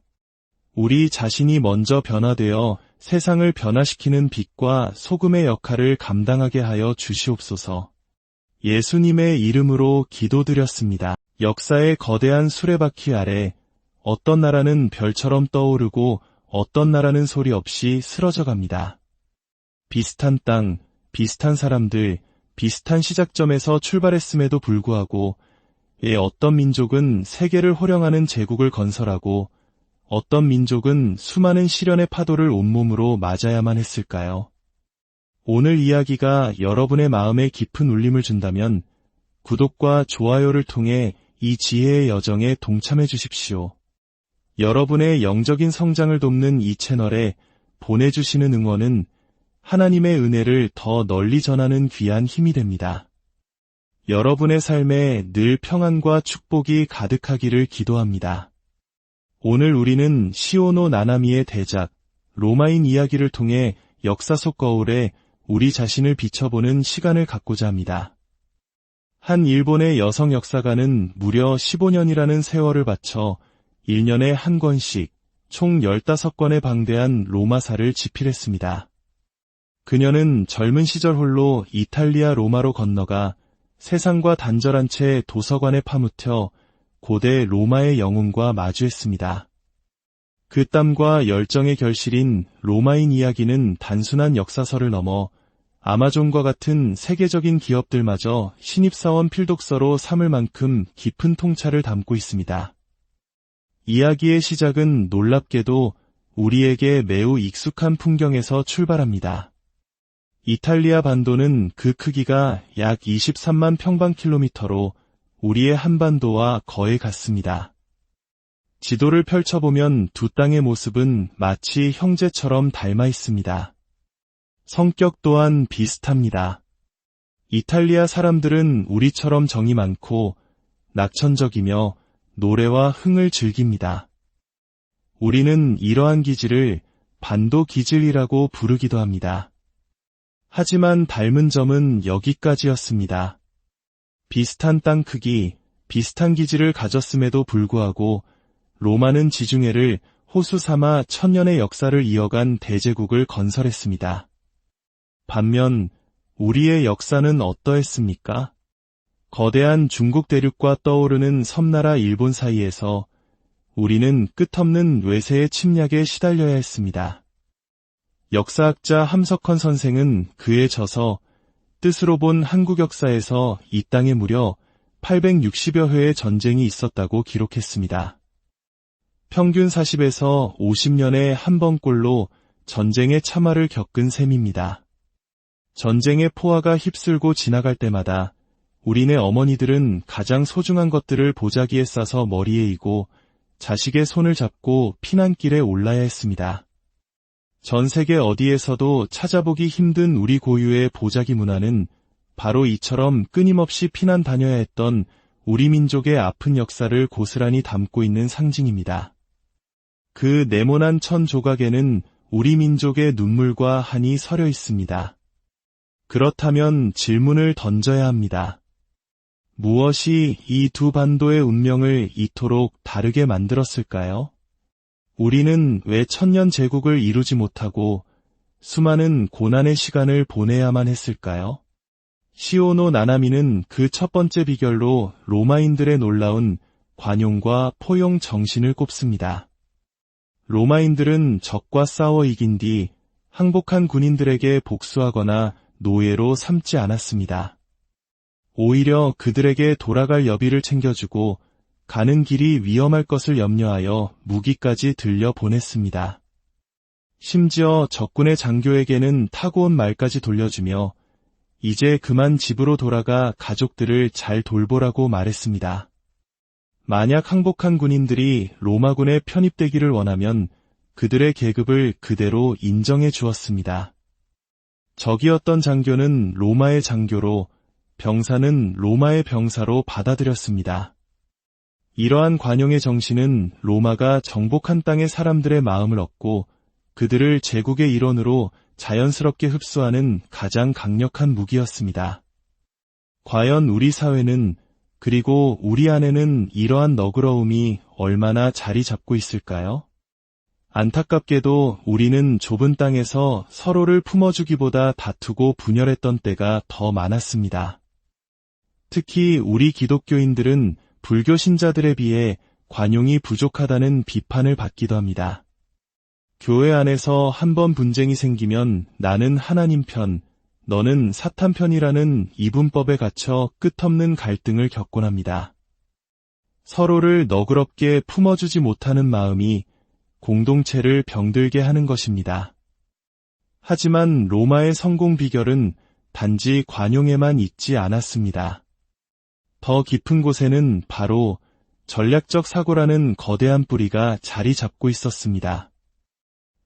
우리 자신이 먼저 변화되어 세상을 변화시키는 빛과 소금의 역할을 감당하게 하여 주시옵소서. 예수님의 이름으로 기도드렸습니다. 역사의 거대한 수레바퀴 아래 어떤 나라는 별처럼 떠오르고 어떤 나라는 소리 없이 쓰러져 갑니다. 비슷한 땅, 비슷한 사람들, 비슷한 시작점에서 출발했음에도 불구하고 어떤 민족은 세계를 호령하는 제국을 건설하고 어떤 민족은 수많은 시련의 파도를 온몸으로 맞아야만 했을까요? 오늘 이야기가 여러분의 마음에 깊은 울림을 준다면 구독과 좋아요를 통해 이 지혜의 여정에 동참해 주십시오. 여러분의 영적인 성장을 돕는 이 채널에 보내주시는 응원은 하나님의 은혜를 더 널리 전하는 귀한 힘이 됩니다. 여러분의 삶에 늘 평안과 축복이 가득하기를 기도합니다. 오늘 우리는 시오노 나나미의 대작, 로마인 이야기를 통해 역사 속 거울에 우리 자신을 비춰보는 시간을 갖고자 합니다. 한 일본의 여성 역사가는 무려 15년이라는 세월을 바쳐 1년에 한 권씩 총 15권의 방대한 로마사를 집필했습니다. 그녀는 젊은 시절 홀로 이탈리아 로마로 건너가 세상과 단절한 채 도서관에 파묻혀 고대 로마의 영웅과 마주했습니다. 그 땀과 열정의 결실인 로마인 이야기는 단순한 역사서를 넘어 아마존과 같은 세계적인 기업들마저 신입사원 필독서로 삼을 만큼 깊은 통찰을 담고 있습니다. 이야기의 시작은 놀랍게도 우리에게 매우 익숙한 풍경에서 출발합니다. 이탈리아 반도는 그 크기가 약 23만 평방킬로미터로 우리의 한반도와 거의 같습니다. 지도를 펼쳐보면 두 땅의 모습은 마치 형제처럼 닮아 있습니다. 성격 또한 비슷합니다. 이탈리아 사람들은 우리처럼 정이 많고 낙천적이며 노래와 흥을 즐깁니다. 우리는 이러한 기질을 반도 기질이라고 부르기도 합니다. 하지만 닮은 점은 여기까지였습니다. 비슷한 땅 크기, 비슷한 기질을 가졌음에도 불구하고 로마는 지중해를 호수 삼아 천년의 역사를 이어간 대제국을 건설했습니다. 반면 우리의 역사는 어떠했습니까? 거대한 중국 대륙과 떠오르는 섬나라 일본 사이에서 우리는 끝없는 외세의 침략에 시달려야 했습니다. 역사학자 함석헌 선생은 그에 져서 뜻으로 본 한국 역사에서 이 땅에 무려 860여 회의 전쟁이 있었다고 기록했습니다. 평균 40에서 50년에 한 번꼴로 전쟁의 참화를 겪은 셈입니다. 전쟁의 포화가 휩쓸고 지나갈 때마다 우리네 어머니들은 가장 소중한 것들을 보자기에 싸서 머리에 이고 자식의 손을 잡고 피난길에 올라야 했습니다. 전 세계 어디에서도 찾아보기 힘든 우리 고유의 보자기 문화는 바로 이처럼 끊임없이 피난 다녀야 했던 우리 민족의 아픈 역사를 고스란히 담고 있는 상징입니다. 그 네모난 천 조각에는 우리 민족의 눈물과 한이 서려 있습니다. 그렇다면 질문을 던져야 합니다. 무엇이 이 두 반도의 운명을 이토록 다르게 만들었을까요? 우리는 왜 천년 제국을 이루지 못하고 수많은 고난의 시간을 보내야만 했을까요? 시오노 나나미는 그 첫 번째 비결로 로마인들의 놀라운 관용과 포용 정신을 꼽습니다. 로마인들은 적과 싸워 이긴 뒤 항복한 군인들에게 복수하거나 노예로 삼지 않았습니다. 오히려 그들에게 돌아갈 여비를 챙겨주고 가는 길이 위험할 것을 염려하여 무기까지 들려 보냈습니다. 심지어 적군의 장교에게는 타고 온 말까지 돌려주며 이제 그만 집으로 돌아가 가족들을 잘 돌보라고 말했습니다. 만약 항복한 군인들이 로마군에 편입되기를 원하면 그들의 계급을 그대로 인정해 주었습니다. 적이었던 장교는 로마의 장교로, 병사는 로마의 병사로 받아들였습니다. 이러한 관용의 정신은 로마가 정복한 땅의 사람들의 마음을 얻고 그들을 제국의 일원으로 자연스럽게 흡수하는 가장 강력한 무기였습니다. 과연 우리 사회는 그리고 우리 안에는 이러한 너그러움이 얼마나 자리 잡고 있을까요? 안타깝게도 우리는 좁은 땅에서 서로를 품어주기보다 다투고 분열했던 때가 더 많았습니다. 특히 우리 기독교인들은 불교 신자들에 비해 관용이 부족하다는 비판을 받기도 합니다. 교회 안에서 한 번 분쟁이 생기면 나는 하나님 편, 너는 사탄 편이라는 이분법에 갇혀 끝없는 갈등을 겪곤 합니다. 서로를 너그럽게 품어주지 못하는 마음이 공동체를 병들게 하는 것입니다. 하지만 로마의 성공 비결은 단지 관용에만 있지 않았습니다. 더 깊은 곳에는 바로 전략적 사고라는 거대한 뿌리가 자리 잡고 있었습니다.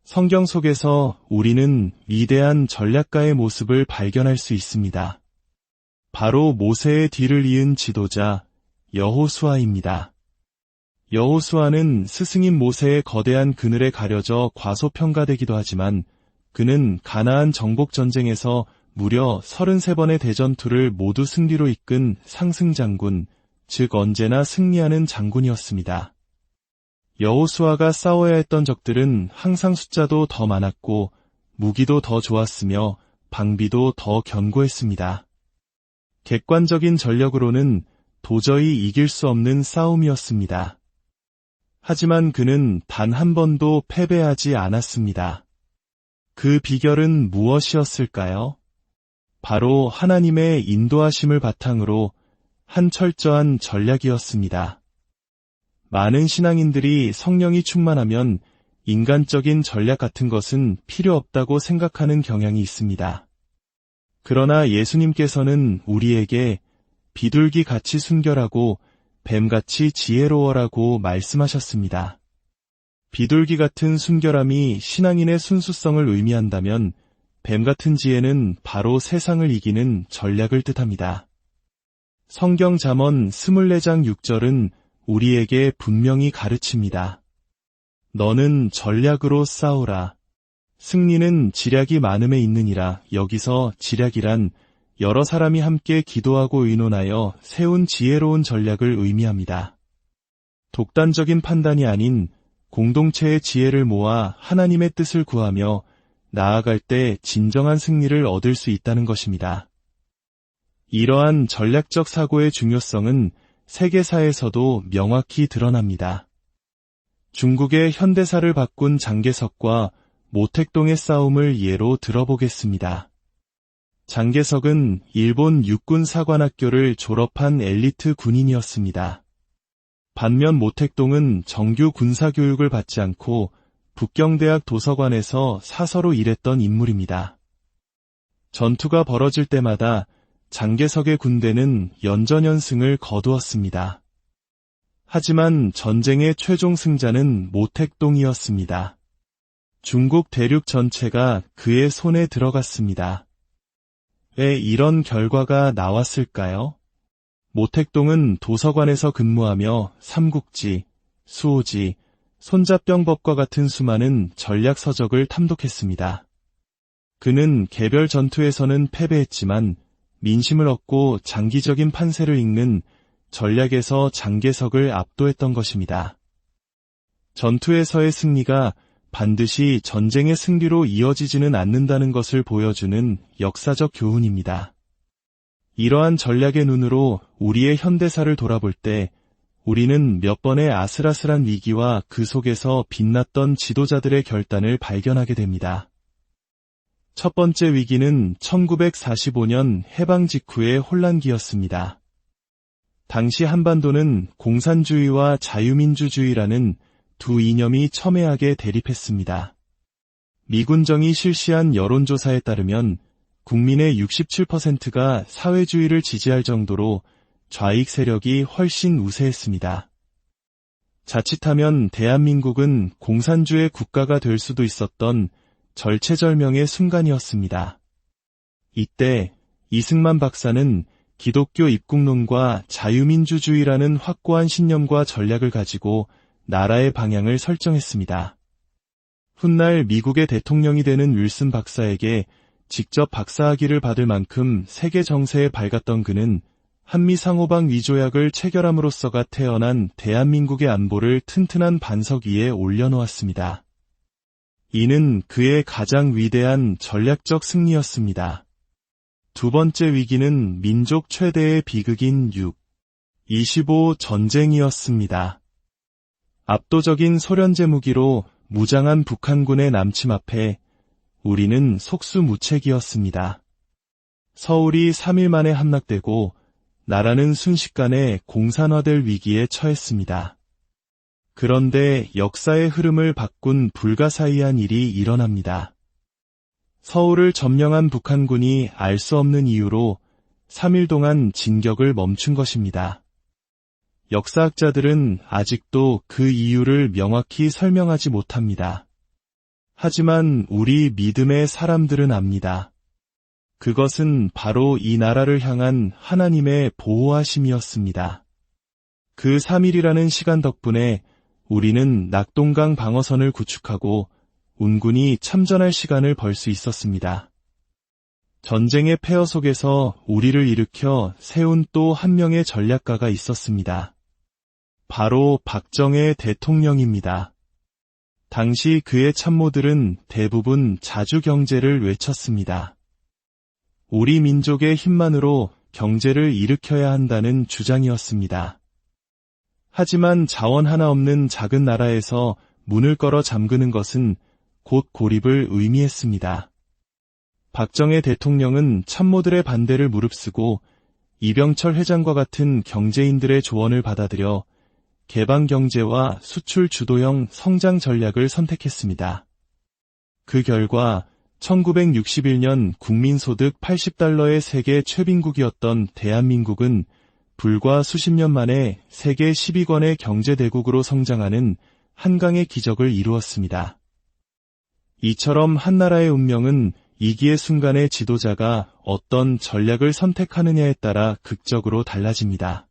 성경 속에서 우리는 위대한 전략가의 모습을 발견할 수 있습니다. 바로 모세의 뒤를 이은 지도자 여호수아입니다. 여호수아는 스승인 모세의 거대한 그늘에 가려져 과소평가되기도 하지만 그는 가나안 정복 전쟁에서 무려 33번의 대전투를 모두 승리로 이끈 상승장군, 즉 언제나 승리하는 장군이었습니다. 여호수아가 싸워야 했던 적들은 항상 숫자도 더 많았고 무기도 더 좋았으며 방비도 더 견고했습니다. 객관적인 전력으로는 도저히 이길 수 없는 싸움이었습니다. 하지만 그는 단 한 번도 패배하지 않았습니다. 그 비결은 무엇이었을까요? 바로 하나님의 인도하심을 바탕으로 한 철저한 전략이었습니다. 많은 신앙인들이 성령이 충만하면 인간적인 전략 같은 것은 필요 없다고 생각하는 경향이 있습니다. 그러나 예수님께서는 우리에게 비둘기같이 순결하고 뱀같이 지혜로워라고 말씀하셨습니다. 비둘기 같은 순결함이 신앙인의 순수성을 의미한다면 뱀 같은 지혜는 바로 세상을 이기는 전략을 뜻합니다. 성경 잠언 24장 6절은 우리에게 분명히 가르칩니다. 너는 전략으로 싸우라. 승리는 지략이 많음에 있느니라. 여기서 지략이란 여러 사람이 함께 기도하고 의논하여 세운 지혜로운 전략을 의미합니다. 독단적인 판단이 아닌 공동체의 지혜를 모아 하나님의 뜻을 구하며 나아갈 때 진정한 승리를 얻을 수 있다는 것입니다. 이러한 전략적 사고의 중요성은 세계사에서도 명확히 드러납니다. 중국의 현대사를 바꾼 장개석과 모택동의 싸움을 예로 들어보겠습니다. 장개석은 일본 육군 사관학교를 졸업한 엘리트 군인이었습니다. 반면 모택동은 정규 군사교육을 받지 않고 북경대학 도서관에서 사서로 일했던 인물입니다. 전투가 벌어질 때마다 장개석의 군대는 연전연승을 거두었습니다. 하지만 전쟁의 최종 승자는 모택동이었습니다. 중국 대륙 전체가 그의 손에 들어갔습니다. 왜 이런 결과가 나왔을까요? 모택동은 도서관에서 근무하며 삼국지, 수호지, 손자병법과 같은 수많은 전략 서적을 탐독했습니다. 그는 개별 전투에서는 패배했지만 민심을 얻고 장기적인 판세를 읽는 전략에서 장개석을 압도했던 것입니다. 전투에서의 승리가 반드시 전쟁의 승리로 이어지지는 않는다는 것을 보여주는 역사적 교훈입니다. 이러한 전략의 눈으로 우리의 현대사를 돌아볼 때 우리는 몇 번의 아슬아슬한 위기와 그 속에서 빛났던 지도자들의 결단을 발견하게 됩니다. 첫 번째 위기는 1945년 해방 직후의 혼란기였습니다. 당시 한반도는 공산주의와 자유민주주의라는 두 이념이 첨예하게 대립했습니다. 미군정이 실시한 여론조사에 따르면 국민의 67%가 사회주의를 지지할 정도로 좌익 세력이 훨씬 우세했습니다. 자칫하면 대한민국은 공산주의 국가가 될 수도 있었던 절체절명의 순간이었습니다. 이때 이승만 박사는 기독교 입국론과 자유민주주의라는 확고한 신념과 전략을 가지고 나라의 방향을 설정했습니다. 훗날 미국의 대통령이 되는 윌슨 박사에게 직접 박사학위를 받을 만큼 세계 정세에 밝았던 그는 한미 상호방 위조약을 체결함으로써가 태어난 대한민국의 안보를 튼튼한 반석 위에 올려놓았습니다. 이는 그의 가장 위대한 전략적 승리였습니다. 두 번째 위기는 민족 최대의 비극인 6.25 전쟁이었습니다. 압도적인 소련제 무기로 무장한 북한군의 남침 앞에 우리는 속수무책이었습니다. 서울이 3일 만에 함락되고 나라는 순식간에 공산화될 위기에 처했습니다. 그런데 역사의 흐름을 바꾼 불가사의한 일이 일어납니다. 서울을 점령한 북한군이 알 수 없는 이유로 3일 동안 진격을 멈춘 것입니다. 역사학자들은 아직도 그 이유를 명확히 설명하지 못합니다. 하지만 우리 믿음의 사람들은 압니다. 그것은 바로 이 나라를 향한 하나님의 보호하심이었습니다. 그 3일이라는 시간 덕분에 우리는 낙동강 방어선을 구축하고 운군이 참전할 시간을 벌 수 있었습니다. 전쟁의 폐허 속에서 우리를 일으켜 세운 또 한 명의 전략가가 있었습니다. 바로 박정희 대통령입니다. 당시 그의 참모들은 대부분 자주경제를 외쳤습니다. 우리 민족의 힘만으로 경제를 일으켜야 한다는 주장이었습니다. 하지만 자원 하나 없는 작은 나라에서 문을 걸어 잠그는 것은 곧 고립을 의미했습니다. 박정희 대통령은 참모들의 반대를 무릅쓰고 이병철 회장과 같은 경제인들의 조언을 받아들여 개방경제와 수출 주도형 성장 전략을 선택했습니다. 그 결과 1961년 국민소득 80달러의 세계 최빈국이었던 대한민국은 불과 수십 년 만에 세계 10위권의 경제대국으로 성장하는 한강의 기적을 이루었습니다. 이처럼 한 나라의 운명은 위기의 순간의 지도자가 어떤 전략을 선택하느냐에 따라 극적으로 달라집니다.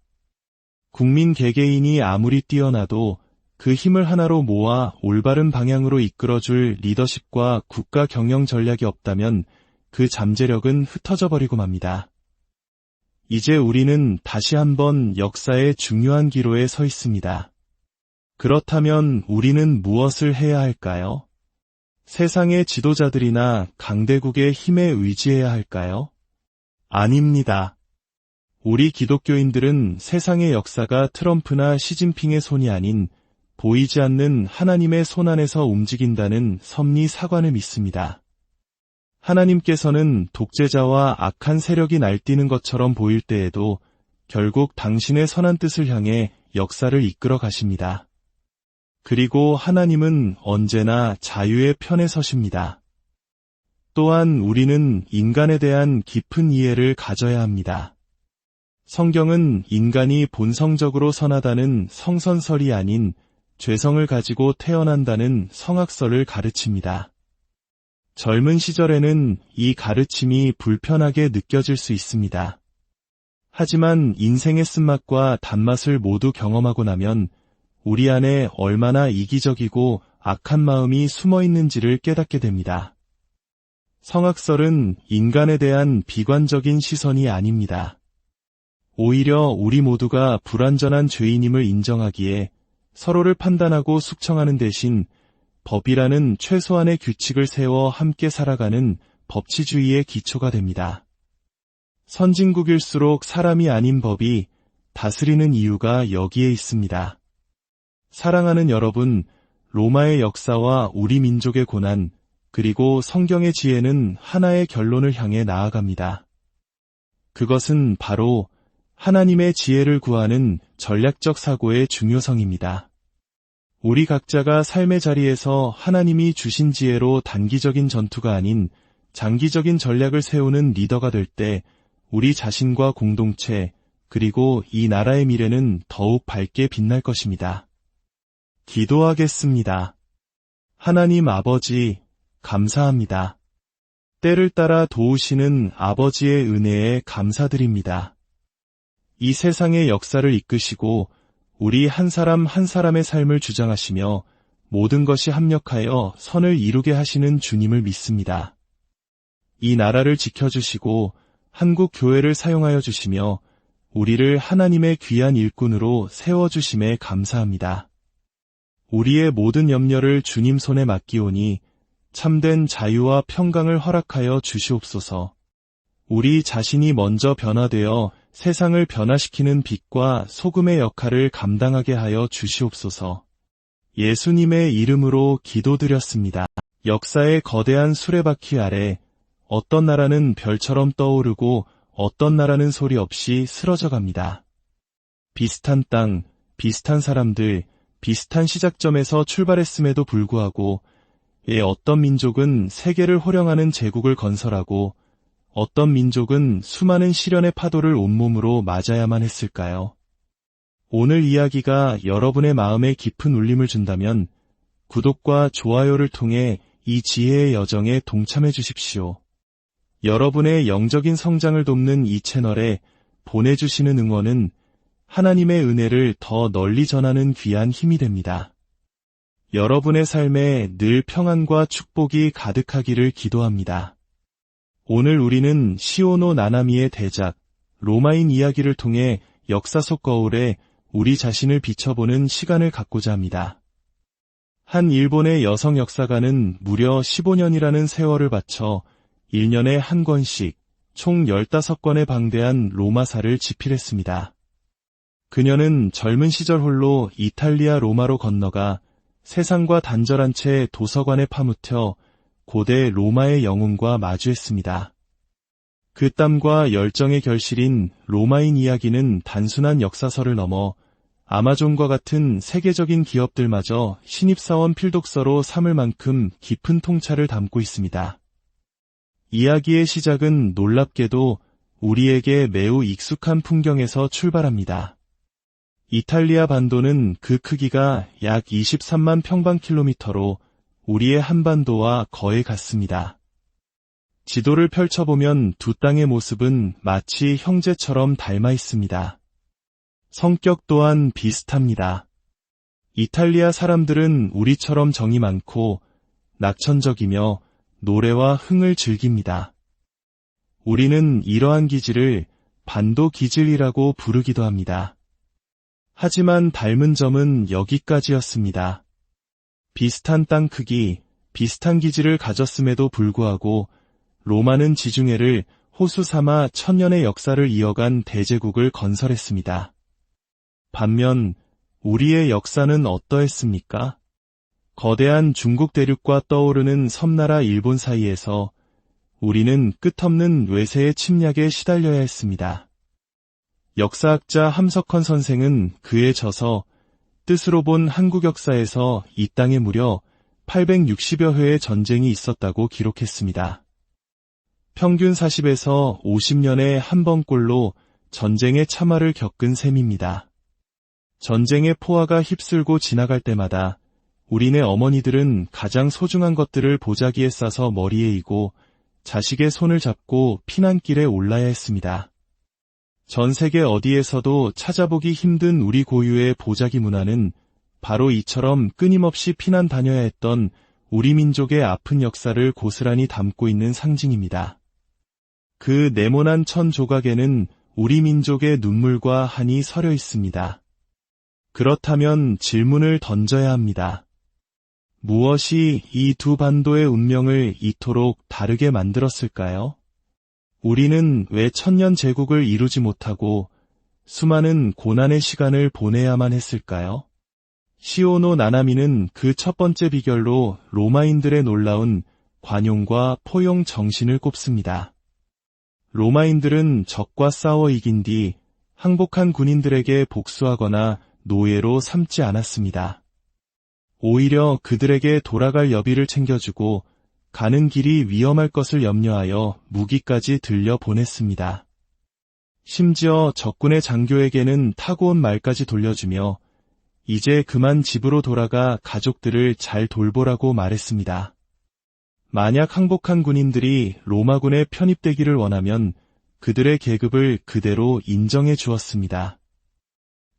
국민 개개인이 아무리 뛰어나도 그 힘을 하나로 모아 올바른 방향으로 이끌어줄 리더십과 국가 경영 전략이 없다면 그 잠재력은 흩어져 버리고 맙니다. 이제 우리는 다시 한번 역사의 중요한 기로에 서 있습니다. 그렇다면 우리는 무엇을 해야 할까요? 세상의 지도자들이나 강대국의 힘에 의지해야 할까요? 아닙니다. 우리 기독교인들은 세상의 역사가 트럼프나 시진핑의 손이 아닌 보이지 않는 하나님의 손 안에서 움직인다는 섭리 사관을 믿습니다. 하나님께서는 독재자와 악한 세력이 날뛰는 것처럼 보일 때에도 결국 당신의 선한 뜻을 향해 역사를 이끌어 가십니다. 그리고 하나님은 언제나 자유의 편에 서십니다. 또한 우리는 인간에 대한 깊은 이해를 가져야 합니다. 성경은 인간이 본성적으로 선하다는 성선설이 아닌 죄성을 가지고 태어난다는 성악설을 가르칩니다. 젊은 시절에는 이 가르침이 불편하게 느껴질 수 있습니다. 하지만 인생의 쓴맛과 단맛을 모두 경험하고 나면 우리 안에 얼마나 이기적이고 악한 마음이 숨어 있는지를 깨닫게 됩니다. 성악설은 인간에 대한 비관적인 시선이 아닙니다. 오히려 우리 모두가 불완전한 죄인임을 인정하기에 서로를 판단하고 숙청하는 대신 법이라는 최소한의 규칙을 세워 함께 살아가는 법치주의의 기초가 됩니다. 선진국일수록 사람이 아닌 법이 다스리는 이유가 여기에 있습니다. 사랑하는 여러분, 로마의 역사와 우리 민족의 고난, 그리고 성경의 지혜는 하나의 결론을 향해 나아갑니다. 그것은 바로 하나님의 지혜를 구하는 전략적 사고의 중요성입니다. 우리 각자가 삶의 자리에서 하나님이 주신 지혜로 단기적인 전투가 아닌 장기적인 전략을 세우는 리더가 될 때 우리 자신과 공동체 그리고 이 나라의 미래는 더욱 밝게 빛날 것입니다. 기도하겠습니다. 하나님 아버지, 감사합니다. 때를 따라 도우시는 아버지의 은혜에 감사드립니다. 이 세상의 역사를 이끄시고 우리 한 사람 한 사람의 삶을 주장하시며 모든 것이 합력하여 선을 이루게 하시는 주님을 믿습니다. 이 나라를 지켜주시고 한국 교회를 사용하여 주시며 우리를 하나님의 귀한 일꾼으로 세워주심에 감사합니다. 우리의 모든 염려를 주님 손에 맡기오니 참된 자유와 평강을 허락하여 주시옵소서. 우리 자신이 먼저 변화되어 세상을 변화시키는 빛과 소금의 역할을 감당하게 하여 주시옵소서. 예수님의 이름으로 기도드렸습니다. 역사의 거대한 수레바퀴 아래 어떤 나라는 별처럼 떠오르고 어떤 나라는 소리 없이 쓰러져 갑니다. 비슷한 땅, 비슷한 사람들, 비슷한 시작점에서 출발했음에도 불구하고 어떤 민족은 세계를 호령하는 제국을 건설하고 어떤 민족은 수많은 시련의 파도를 온몸으로 맞아야만 했을까요? 오늘 이야기가 여러분의 마음에 깊은 울림을 준다면 구독과 좋아요를 통해 이 지혜의 여정에 동참해 주십시오. 여러분의 영적인 성장을 돕는 이 채널에 보내주시는 응원은 하나님의 은혜를 더 널리 전하는 귀한 힘이 됩니다. 여러분의 삶에 늘 평안과 축복이 가득하기를 기도합니다. 오늘 우리는 시오노 나나미의 대작, 로마인 이야기를 통해 역사 속 거울에 우리 자신을 비춰보는 시간을 갖고자 합니다. 한 일본의 여성 역사가는 무려 15년이라는 세월을 바쳐 1년에 한 권씩 총 15권의 방대한 로마사를 집필했습니다. 그녀는 젊은 시절 홀로 이탈리아 로마로 건너가 세상과 단절한 채 도서관에 파묻혀 고대 로마의 영웅과 마주했습니다. 그 땀과 열정의 결실인 로마인 이야기는 단순한 역사서를 넘어 아마존과 같은 세계적인 기업들마저 신입사원 필독서로 삼을 만큼 깊은 통찰을 담고 있습니다. 이야기의 시작은 놀랍게도 우리에게 매우 익숙한 풍경에서 출발합니다. 이탈리아 반도는 그 크기가 약 23만 평방킬로미터로 우리의 한반도와 거의 같습니다. 지도를 펼쳐보면 두 땅의 모습은 마치 형제처럼 닮아 있습니다. 성격 또한 비슷합니다. 이탈리아 사람들은 우리처럼 정이 많고 낙천적이며 노래와 흥을 즐깁니다. 우리는 이러한 기질을 반도 기질이라고 부르기도 합니다. 하지만 닮은 점은 여기까지였습니다. 비슷한 땅 크기, 비슷한 기질을 가졌음에도 불구하고 로마는 지중해를 호수 삼아 천년의 역사를 이어간 대제국을 건설했습니다. 반면 우리의 역사는 어떠했습니까? 거대한 중국 대륙과 떠오르는 섬나라 일본 사이에서 우리는 끝없는 외세의 침략에 시달려야 했습니다. 역사학자 함석헌 선생은 그에 져서 뜻으로 본 한국 역사에서 이 땅에 무려 860여 회의 전쟁이 있었다고 기록했습니다. 평균 40에서 50년에 한 번꼴로 전쟁의 참화를 겪은 셈입니다. 전쟁의 포화가 휩쓸고 지나갈 때마다 우리네 어머니들은 가장 소중한 것들을 보자기에 싸서 머리에 이고 자식의 손을 잡고 피난길에 올라야 했습니다. 전 세계 어디에서도 찾아보기 힘든 우리 고유의 보자기 문화는 바로 이처럼 끊임없이 피난 다녀야 했던 우리 민족의 아픈 역사를 고스란히 담고 있는 상징입니다. 그 네모난 천 조각에는 우리 민족의 눈물과 한이 서려 있습니다. 그렇다면 질문을 던져야 합니다. 무엇이 이 두 반도의 운명을 이토록 다르게 만들었을까요? 우리는 왜 천년 제국을 이루지 못하고 수많은 고난의 시간을 보내야만 했을까요? 시오노 나나미는 그 첫 번째 비결로 로마인들의 놀라운 관용과 포용 정신을 꼽습니다. 로마인들은 적과 싸워 이긴 뒤 항복한 군인들에게 복수하거나 노예로 삼지 않았습니다. 오히려 그들에게 돌아갈 여비를 챙겨주고 가는 길이 위험할 것을 염려하여 무기까지 들려 보냈습니다. 심지어 적군의 장교에게는 타고 온 말까지 돌려주며 이제 그만 집으로 돌아가 가족들을 잘 돌보라고 말했습니다. 만약 항복한 군인들이 로마군에 편입되기를 원하면 그들의 계급을 그대로 인정해 주었습니다.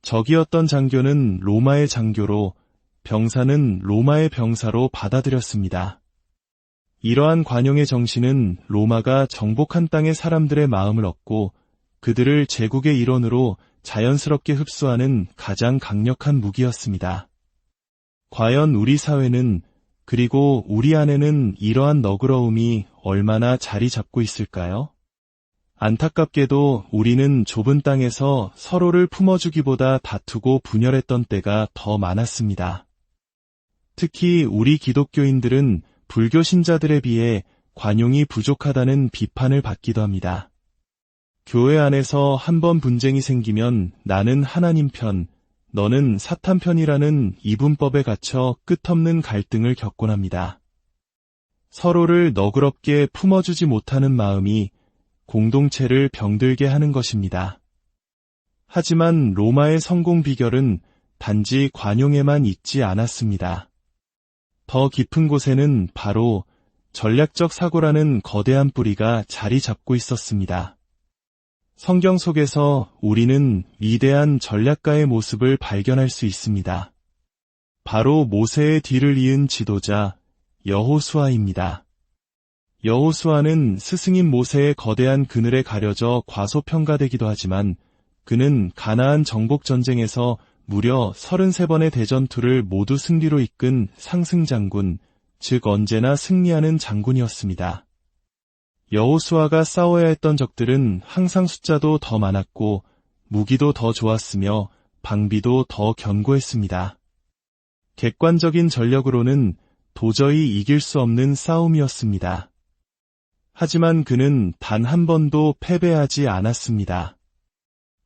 적이었던 장교는 로마의 장교로, 병사는 로마의 병사로 받아들였습니다. 이러한 관용의 정신은 로마가 정복한 땅의 사람들의 마음을 얻고 그들을 제국의 일원으로 자연스럽게 흡수하는 가장 강력한 무기였습니다. 과연 우리 사회는, 그리고 우리 안에는 이러한 너그러움이 얼마나 자리 잡고 있을까요? 안타깝게도 우리는 좁은 땅에서 서로를 품어주기보다 다투고 분열했던 때가 더 많았습니다. 특히 우리 기독교인들은 불교 신자들에 비해 관용이 부족하다는 비판을 받기도 합니다. 교회 안에서 한번 분쟁이 생기면 나는 하나님 편, 너는 사탄 편이라는 이분법에 갇혀 끝없는 갈등을 겪곤 합니다. 서로를 너그럽게 품어주지 못하는 마음이 공동체를 병들게 하는 것입니다. 하지만 로마의 성공 비결은 단지 관용에만 있지 않았습니다. 더 깊은 곳에는 바로 전략적 사고라는 거대한 뿌리가 자리 잡고 있었습니다. 성경 속에서 우리는 위대한 전략가의 모습을 발견할 수 있습니다. 바로 모세의 뒤를 이은 지도자 여호수아입니다. 여호수아는 스승인 모세의 거대한 그늘에 가려져 과소평가되기도 하지만 그는 가나안 정복 전쟁에서 무려 33번의 대전투를 모두 승리로 이끈 상승장군, 즉 언제나 승리하는 장군이었습니다. 여호수아가 싸워야 했던 적들은 항상 숫자도 더 많았고 무기도 더 좋았으며 방비도 더 견고했습니다. 객관적인 전력으로는 도저히 이길 수 없는 싸움이었습니다. 하지만 그는 단 한 번도 패배하지 않았습니다.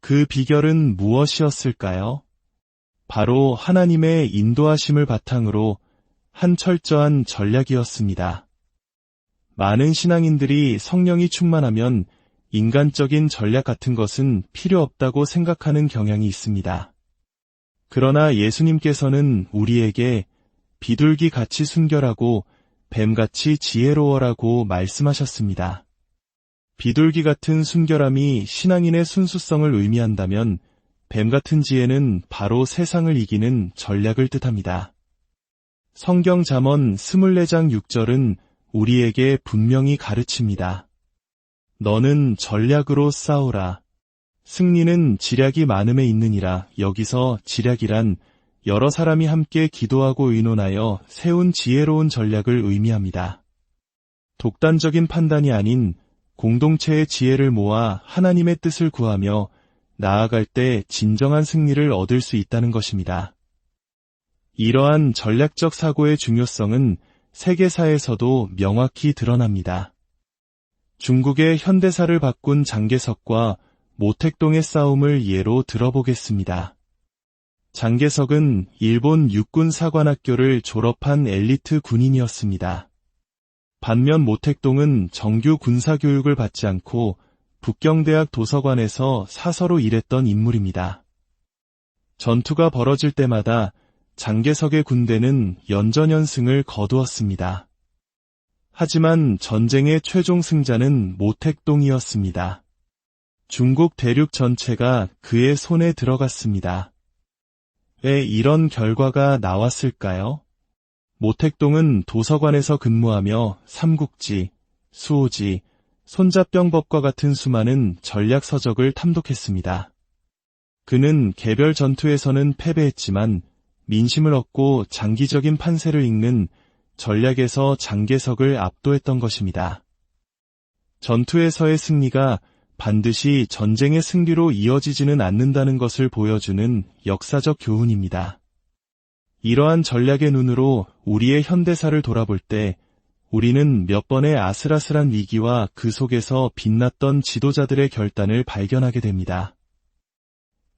그 비결은 무엇이었을까요? 바로 하나님의 인도하심을 바탕으로 한 철저한 전략이었습니다. 많은 신앙인들이 성령이 충만하면 인간적인 전략 같은 것은 필요 없다고 생각하는 경향이 있습니다. 그러나 예수님께서는 우리에게 비둘기 같이 순결하고 뱀같이 지혜로워라고 말씀하셨습니다. 비둘기 같은 순결함이 신앙인의 순수성을 의미한다면 뱀 같은 지혜는 바로 세상을 이기는 전략을 뜻합니다. 성경 잠언 24장 6절은 우리에게 분명히 가르칩니다. 너는 전략으로 싸우라. 승리는 지략이 많음에 있느니라. 여기서 지략이란 여러 사람이 함께 기도하고 의논하여 세운 지혜로운 전략을 의미합니다. 독단적인 판단이 아닌 공동체의 지혜를 모아 하나님의 뜻을 구하며 나아갈 때 진정한 승리를 얻을 수 있다는 것입니다. 이러한 전략적 사고의 중요성은 세계사에서도 명확히 드러납니다. 중국의 현대사를 바꾼 장개석과 모택동의 싸움을 예로 들어보겠습니다. 장개석은 일본 육군 사관학교를 졸업한 엘리트 군인이었습니다. 반면 모택동은 정규 군사교육을 받지 않고 북경대학 도서관에서 사서로 일했던 인물입니다. 전투가 벌어질 때마다 장개석의 군대는 연전연승을 거두었습니다. 하지만 전쟁의 최종 승자는 모택동이었습니다. 중국 대륙 전체가 그의 손에 들어갔습니다. 왜 이런 결과가 나왔을까요? 모택동은 도서관에서 근무하며 삼국지, 수호지, 손자병법과 같은 수많은 전략 서적을 탐독했습니다. 그는 개별 전투에서는 패배했지만 민심을 얻고 장기적인 판세를 읽는 전략에서 장개석을 압도했던 것입니다. 전투에서의 승리가 반드시 전쟁의 승리로 이어지지는 않는다는 것을 보여주는 역사적 교훈입니다. 이러한 전략의 눈으로 우리의 현대사를 돌아볼 때 우리는 몇 번의 아슬아슬한 위기와 그 속에서 빛났던 지도자들의 결단을 발견하게 됩니다.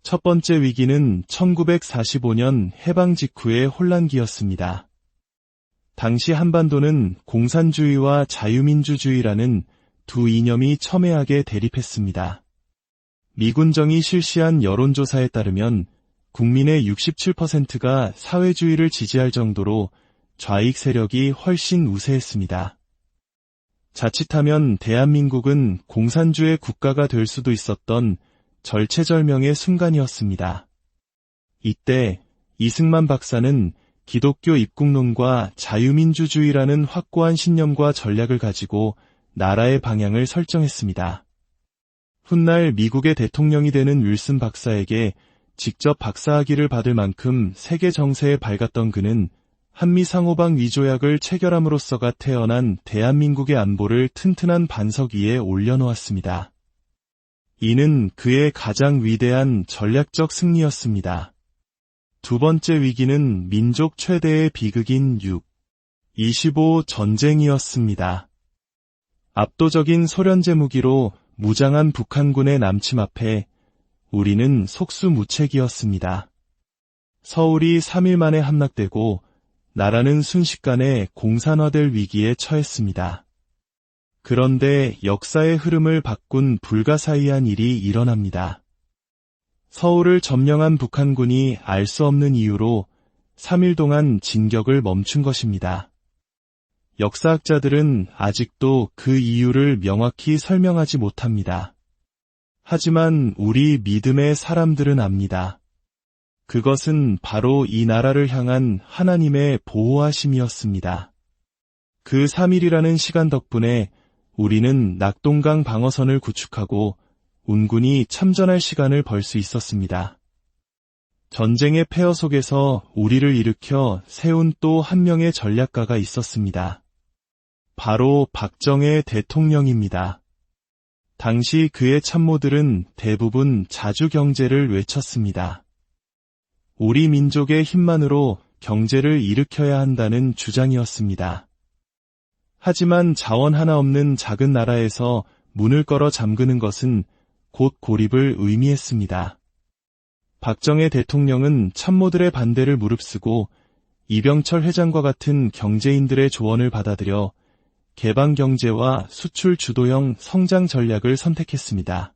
첫 번째 위기는 1945년 해방 직후의 혼란기였습니다. 당시 한반도는 공산주의와 자유민주주의라는 두 이념이 첨예하게 대립했습니다. 미군정이 실시한 여론조사에 따르면 국민의 67%가 사회주의를 지지할 정도로 좌익 세력이 훨씬 우세했습니다. 자칫하면 대한민국은 공산주의 국가가 될 수도 있었던 절체절명의 순간이었습니다. 이때 이승만 박사는 기독교 입국론과 자유민주주의라는 확고한 신념과 전략을 가지고 나라의 방향을 설정했습니다. 훗날 미국의 대통령이 되는 윌슨 박사에게 직접 박사학위를 받을 만큼 세계 정세에 밝았던 그는 한미 상호방 위조약을 체결함으로써가 태어난 대한민국의 안보를 튼튼한 반석 위에 올려놓았습니다. 이는 그의 가장 위대한 전략적 승리였습니다. 두 번째 위기는 민족 최대의 비극인 6.25 전쟁이었습니다. 압도적인 소련제 무기로 무장한 북한군의 남침 앞에 우리는 속수무책이었습니다. 서울이 3일 만에 함락되고 나라는 순식간에 공산화될 위기에 처했습니다. 그런데 역사의 흐름을 바꾼 불가사의한 일이 일어납니다. 서울을 점령한 북한군이 알 수 없는 이유로 3일 동안 진격을 멈춘 것입니다. 역사학자들은 아직도 그 이유를 명확히 설명하지 못합니다. 하지만 우리 믿음의 사람들은 압니다. 그것은 바로 이 나라를 향한 하나님의 보호하심이었습니다. 그 3일이라는 시간 덕분에 우리는 낙동강 방어선을 구축하고 운군이 참전할 시간을 벌 수 있었습니다. 전쟁의 폐허 속에서 우리를 일으켜 세운 또 한 명의 전략가가 있었습니다. 바로 박정희 대통령입니다. 당시 그의 참모들은 대부분 자주경제를 외쳤습니다. 우리 민족의 힘만으로 경제를 일으켜야 한다는 주장이었습니다. 하지만 자원 하나 없는 작은 나라에서 문을 걸어 잠그는 것은 곧 고립을 의미했습니다. 박정희 대통령은 참모들의 반대를 무릅쓰고 이병철 회장과 같은 경제인들의 조언을 받아들여 개방경제와 수출 주도형 성장 전략을 선택했습니다.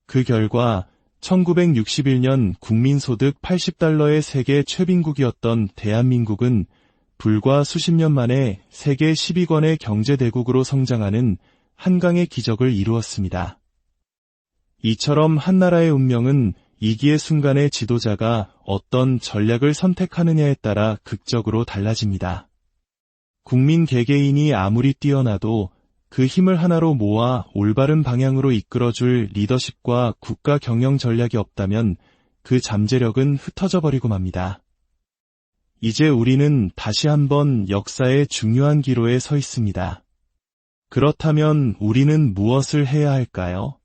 그 결과 1961년 국민소득 80달러의 세계 최빈국이었던 대한민국은 불과 수십 년 만에 세계 10위권의 경제대국으로 성장하는 한강의 기적을 이루었습니다. 이처럼 한 나라의 운명은 위기의 순간에 지도자가 어떤 전략을 선택하느냐에 따라 극적으로 달라집니다. 국민 개개인이 아무리 뛰어나도 그 힘을 하나로 모아 올바른 방향으로 이끌어줄 리더십과 국가 경영 전략이 없다면 그 잠재력은 흩어져 버리고 맙니다. 이제 우리는 다시 한번 역사의 중요한 기로에 서 있습니다. 그렇다면 우리는 무엇을 해야 할까요?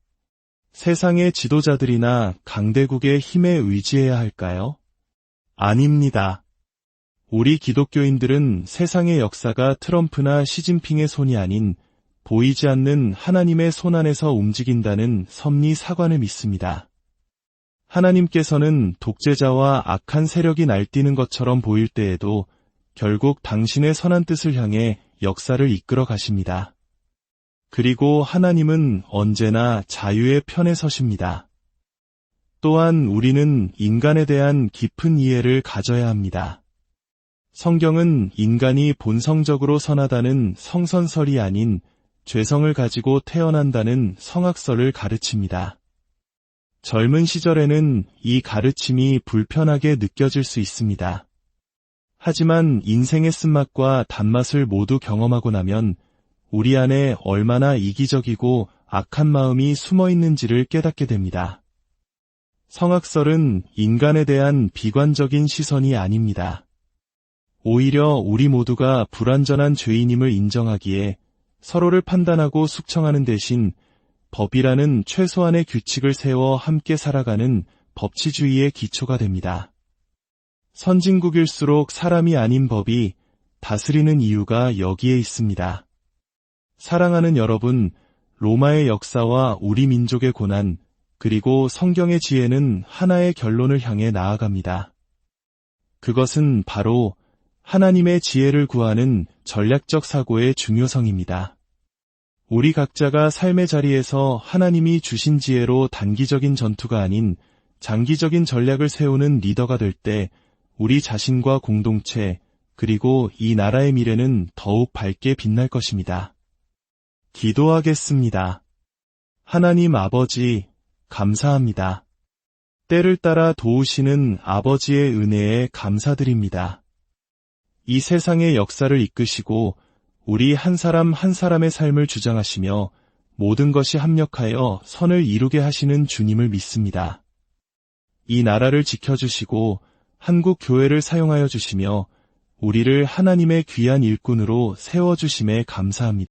세상의 지도자들이나 강대국의 힘에 의지해야 할까요? 아닙니다. 우리 기독교인들은 세상의 역사가 트럼프나 시진핑의 손이 아닌 보이지 않는 하나님의 손 안에서 움직인다는 섭리 사관을 믿습니다. 하나님께서는 독재자와 악한 세력이 날뛰는 것처럼 보일 때에도 결국 당신의 선한 뜻을 향해 역사를 이끌어 가십니다. 그리고 하나님은 언제나 자유의 편에 서십니다. 또한 우리는 인간에 대한 깊은 이해를 가져야 합니다. 성경은 인간이 본성적으로 선하다는 성선설이 아닌 죄성을 가지고 태어난다는 성악설을 가르칩니다. 젊은 시절에는 이 가르침이 불편하게 느껴질 수 있습니다. 하지만 인생의 쓴맛과 단맛을 모두 경험하고 나면 우리 안에 얼마나 이기적이고 악한 마음이 숨어 있는지를 깨닫게 됩니다. 성악설은 인간에 대한 비관적인 시선이 아닙니다. 오히려 우리 모두가 불완전한 죄인임을 인정하기에 서로를 판단하고 숙청하는 대신 법이라는 최소한의 규칙을 세워 함께 살아가는 법치주의의 기초가 됩니다. 선진국일수록 사람이 아닌 법이 다스리는 이유가 여기에 있습니다. 사랑하는 여러분, 로마의 역사와 우리 민족의 고난, 그리고 성경의 지혜는 하나의 결론을 향해 나아갑니다. 그것은 바로 하나님의 지혜를 구하는 전략적 사고의 중요성입니다. 우리 각자가 삶의 자리에서 하나님이 주신 지혜로 단기적인 전투가 아닌 장기적인 전략을 세우는 리더가 될 때 우리 자신과 공동체 그리고 이 나라의 미래는 더욱 밝게 빛날 것입니다. 기도하겠습니다. 하나님 아버지, 감사합니다. 때를 따라 도우시는 아버지의 은혜에 감사드립니다. 이 세상의 역사를 이끄시고 우리 한 사람 한 사람의 삶을 주장하시며 모든 것이 합력하여 선을 이루게 하시는 주님을 믿습니다. 이 나라를 지켜주시고 한국 교회를 사용하여 주시며 우리를 하나님의 귀한 일꾼으로 세워주심에 감사합니다.